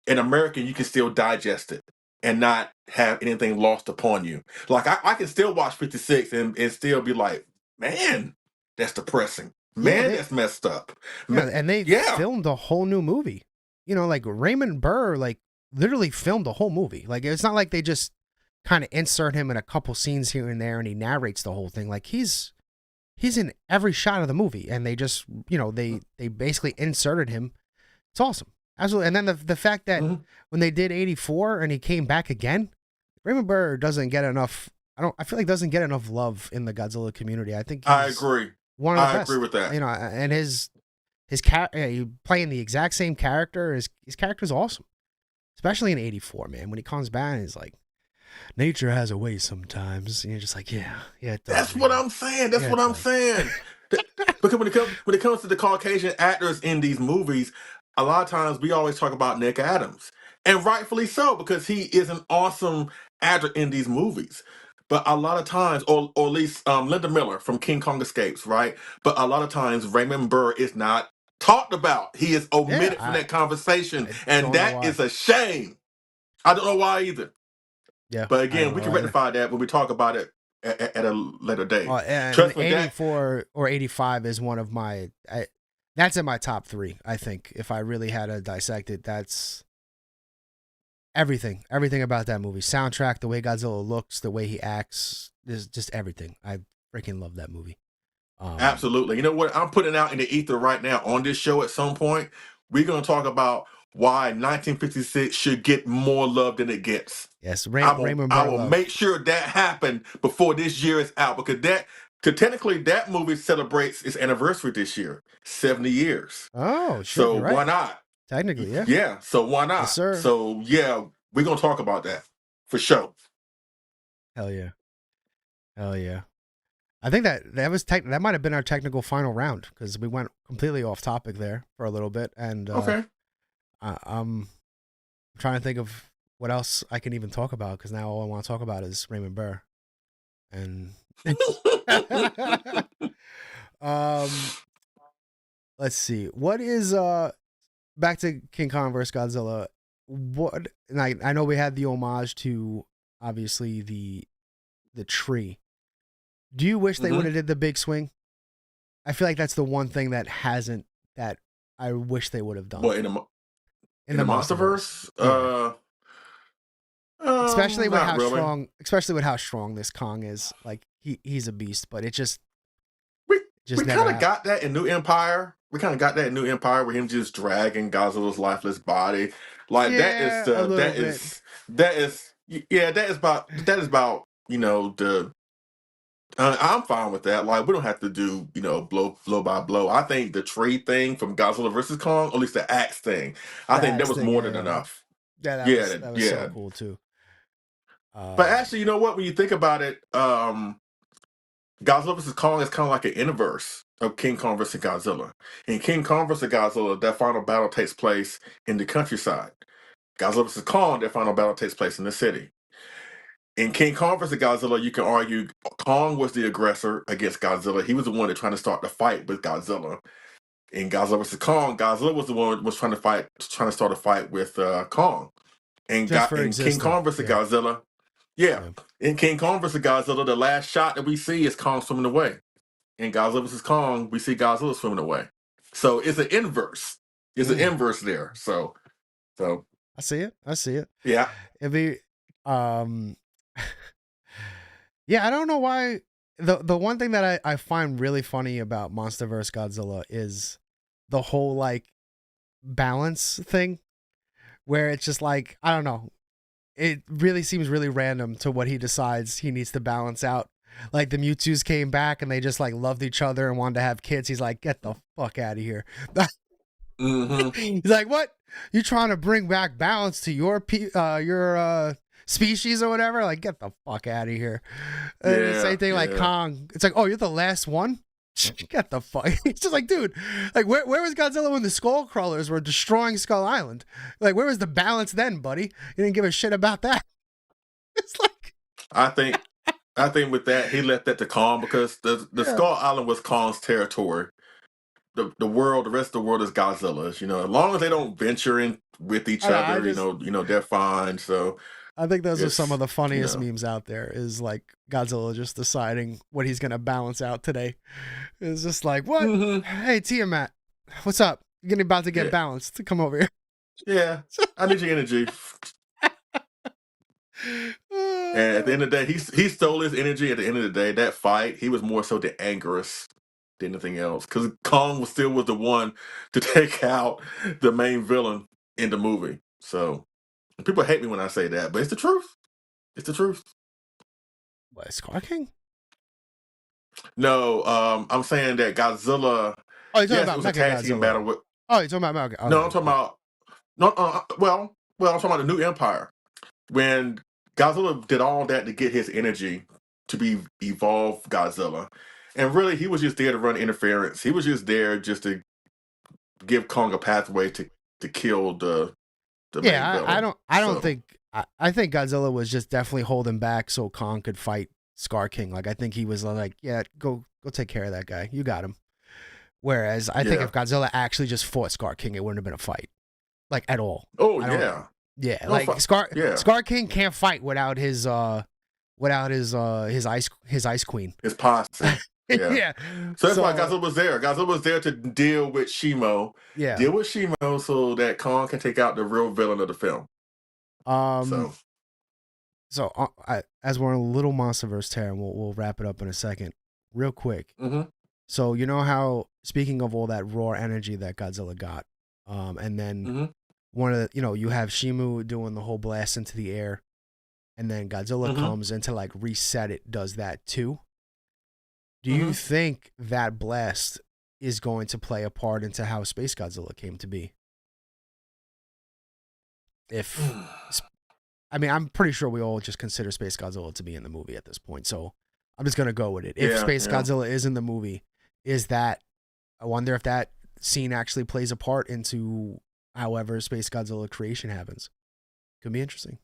in America, you can still digest it and not have anything lost upon you. Like I can still watch 56 and still be like, man, that's depressing. Yeah, Man, that's messed up. and they Yeah. filmed a whole new movie. Like Raymond Burr, like literally filmed a whole movie. Like it's not like they just kind of insert him in a couple scenes here and there and he narrates the whole thing. Like he's in every shot of the movie, and they just they basically inserted him. It's awesome, absolutely. And then the fact that Mhm. when they did 84 and he came back again, Raymond Burr doesn't get enough. I feel like doesn't get enough love in the Godzilla community. I think I he's agree. one of the I agree best. with that. And his playing the exact same character. His character's awesome, especially in 84. Man, when he comes back, he's like, nature has a way sometimes. And you're just like, yeah, it does. That's what I'm saying. That's Yeah, what it I'm does. saying. Because when it comes to the Caucasian actors in these movies, a lot of times we always talk about Nick Adams, and rightfully so because he is an awesome actor in these movies. But a lot of times, or at least Linda Miller from King Kong Escapes, right? But a lot of times, Raymond Burr is not talked about. He is Yeah, omitted from that conversation, I and don't know that why. is a shame. I don't know why either. Yeah, But I don't again, we know can either. rectify that when we talk about it at a later date. And Trust me, that 84 or 85 is one of that's in my top 3. I think if I really had to dissect it, that's everything about that movie. Soundtrack, the way Godzilla looks, the way he acts, is just everything. I freaking love that movie. absolutely. You know what? I'm putting out in the ether right now on this show at some point. We're going to talk about why 1956 should get more love than it gets. Yes, Raymond I Burr will make love. sure that happen before this year is out because technically that movie celebrates its anniversary this year, 70 years. Oh shit, So you're why right. not? Technically, yeah. Yeah, so why Yes, not? sir. So yeah, we're going to talk about that for sure. Hell yeah. Hell yeah. I think that was that might have been our technical final round because we went completely off topic there for a little bit, and Okay. I'm trying to think of what else I can even talk about because now all I want to talk about is Raymond Burr, and let's see what is back to King Kong vs Godzilla. What, and I know we had the homage to obviously the tree. Do you wish they would Mhm. have did the big swing? I feel like that's the one thing that I wish they would have done. What in the MonsterVerse? Yeah. Especially with how strong this Kong is. Like he's a beast, but it just we kind of got that in New Empire. We kind of got that in New Empire with him just dragging Godzilla's lifeless body. Like that is about the. I'm fine with that. Like we don't have to do blow by blow. I think the tree thing from Godzilla versus Kong, or at least the axe thing, I think that was more than enough. Yeah, that was so cool too. But actually, you know what? When you think about it, Godzilla vs. Kong is kind of like an inverse of King Kong vs. Godzilla. In King Kong vs. Godzilla, that final battle takes place in the countryside. Godzilla vs. Kong, that final battle takes place in the city. In King Kong vs. Godzilla, you can argue Kong was the aggressor against Godzilla. He was the one that trying to start the fight with Godzilla. In Godzilla vs. Kong, Godzilla was the one that was trying to start a fight with Kong. And in King Kong vs. Godzilla, in King Kong vs. Godzilla, the last shot that we see is Kong swimming away. In Godzilla vs. Kong, we see Godzilla swimming away. So it's an inverse. It's an inverse there. So I see it. Yeah. It'd be yeah, I don't know why. The one thing that I find really funny about MonsterVerse Godzilla is the whole like balance thing, where it's just like, I don't know, it really seems really random to what he decides he needs to balance out. Like the Mewtwo's came back and they just like loved each other and wanted to have kids. He's like, get the fuck out of here. He's like, what? You trying to bring back balance to your species or whatever? Like, get the fuck out of here. Same thing like Kong. It's like, oh, you're the last one? Get the fuck. It's just like, dude, like where was Godzilla when the skull crawlers were destroying Skull Island? Like, where was the balance then, buddy? You didn't give a shit about that. It's like, I think with that he left that to Kong, because the Skull Island was Kong's territory. The rest of the world is Godzilla's. As long as they don't venture in with each other, they're fine. So I think those are some of the funniest memes out there, is like Godzilla just deciding what he's going to balance out today. It's just like, what? Hey, Tiamat, what's up? You're about to get balanced. Come over here. Yeah, I need your energy. And at the end of the day, he stole his energy. At the end of the day, that fight, he was more so the angerous than anything else. Because Kong was the one to take out the main villain in the movie. So people hate me when I say that, but it's the truth. It's the truth. What, Scar King? No, I'm saying that Godzilla. Oh, you're talking about MechaGodzilla. Battle with. Oh, you're talking about MechaGodzilla. No, I'm talking about. No, I'm talking about the New Empire. When Godzilla did all that to get his energy to be evolved Godzilla, and really he was just there to run interference. He was just there just to give Kong a pathway to kill the main villain. I think Godzilla was just definitely holding back so Kong could fight Scar King. Like, I think he was like, yeah, go take care of that guy. You got him. Whereas I think if Godzilla actually just fought Scar King, it wouldn't have been a fight, like, at all. Oh yeah. Yeah, like Scar King can't fight without his ice queen. His posse. Yeah. So that's why Godzilla was there. Godzilla was there to deal with Shimo. Yeah. Deal with Shimo so that Kong can take out the real villain of the film. So as we're in a little MonsterVerse tear, and we'll wrap it up in a second, real quick. So you know how, speaking of all that raw energy that Godzilla got, and then one of the, you have Shimo doing the whole blast into the air, and then Godzilla comes in to like reset it, does that too. Do you think that blast is going to play a part into how SpaceGodzilla came to be? I'm pretty sure we all just consider SpaceGodzilla to be in the movie at this point, so I'm just gonna go with it. If SpaceGodzilla is in the movie, I wonder if that scene actually plays a part into however SpaceGodzilla creation happens. Could be interesting.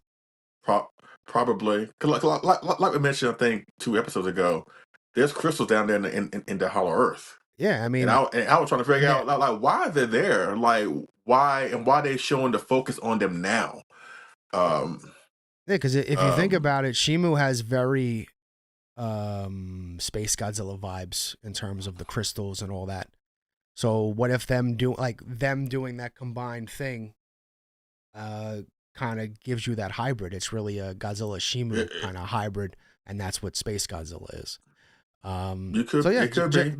Probably, like we mentioned, I think 2 episodes ago, there's crystals down there in the Hollow Earth. Yeah, I mean, and I was trying to figure out like why they're there, like why they showing the focus on them now. Because if you think about it, Shimo has very SpaceGodzilla vibes in terms of the crystals and all that. So what if them doing that combined thing kind of gives you that hybrid? It's really a Godzilla Shimo kind of hybrid, and that's what SpaceGodzilla is. You could, so yeah, it could be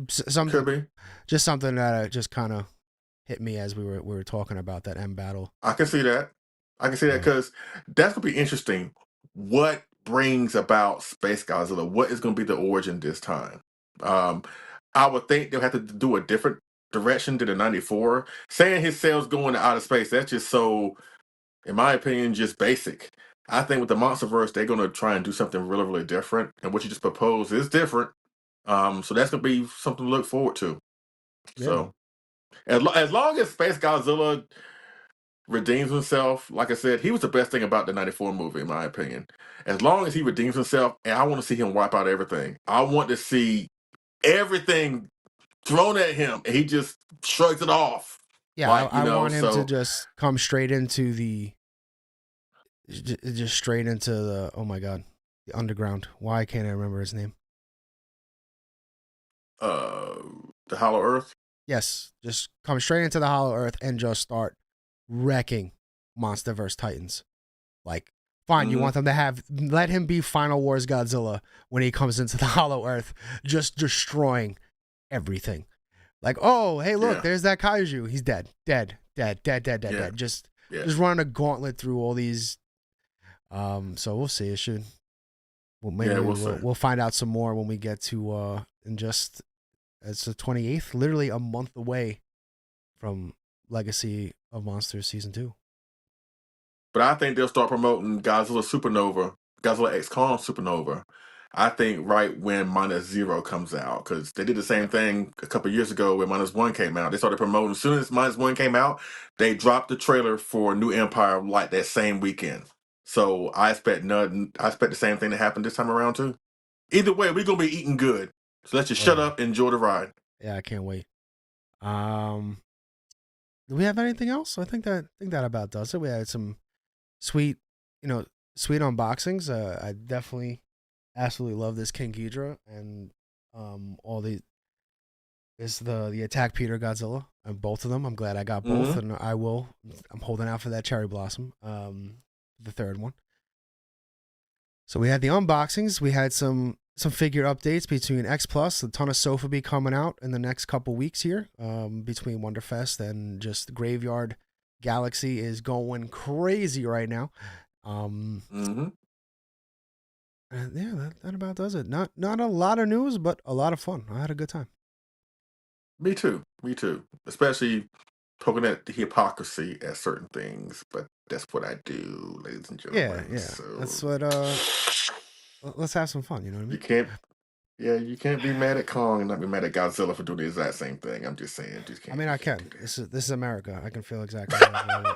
something that just kind of hit me as we were talking about that M battle. I can see that because that's gonna be interesting. What brings about SpaceGodzilla? What is gonna be the origin this time? I would think they'll have to do a different direction to the 94. Saying his cells going to outer space, that's just so, in my opinion, just basic. I think with the MonsterVerse, they're gonna try and do something really, really different. And what you just proposed is different. So that's gonna be something to look forward to. Yeah. So as long as SpaceGodzilla redeems himself, like I said, he was the best thing about the 94 movie, in my opinion. As long as he redeems himself, and I want to see him wipe out everything. I want to see everything thrown at him, and he just shrugs it off. Yeah, like, I want him to just come straight into oh my god, the underground. Why can't I remember his name? The Hollow Earth? Yes, just come straight into the Hollow Earth and just start wrecking MonsterVerse Titans. Like, fine, you want them to let him be Final Wars Godzilla when he comes into the Hollow Earth, just destroying everything. Like, oh, hey, look, there's that Kaiju. He's dead. Just running a gauntlet through all these. So we'll see. It should. Well, maybe we'll find out some more when we get to it's the 28th, literally a month away from Legacy of Monsters Season 2. But I think they'll start promoting Godzilla Supernova, Godzilla X Kong Supernova, I think right when -0 comes out, because they did the same thing a couple of years ago when -1 came out. They started promoting, as soon as -1 came out, they dropped the trailer for New Empire like that same weekend. So I expect the same thing to happen this time around too. Either way, we're gonna be eating good. So let's just shut up and enjoy the ride. Yeah, I can't wait. Do we have anything else? I think that about does it. We had some sweet unboxings. I definitely absolutely love this King Ghidorah and all the Attack Peter Godzilla and both of them. I'm glad I got both, and I'm holding out for that cherry blossom, the third one. So we had the unboxings. We had some figure updates between X-Plus, a ton of Sofubi coming out in the next couple weeks here, between WonderFest and just Graveyard Galaxy is going crazy right now. And yeah, that about does it. Not a lot of news, but a lot of fun. I had a good time. Me too. Especially poking at the hypocrisy at certain things, but that's what I do, ladies and gentlemen. Yeah. So that's what. Let's have some fun. You know what I mean? You can't be mad at Kong and not be mad at Godzilla for doing the exact same thing. I'm just saying. I can. This is America. I can feel exactly. How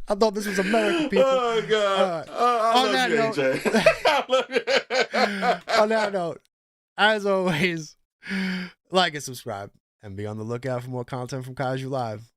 I thought this was American people. Oh God! On that note, as always, like and subscribe, and be on the lookout for more content from Kaiju Live.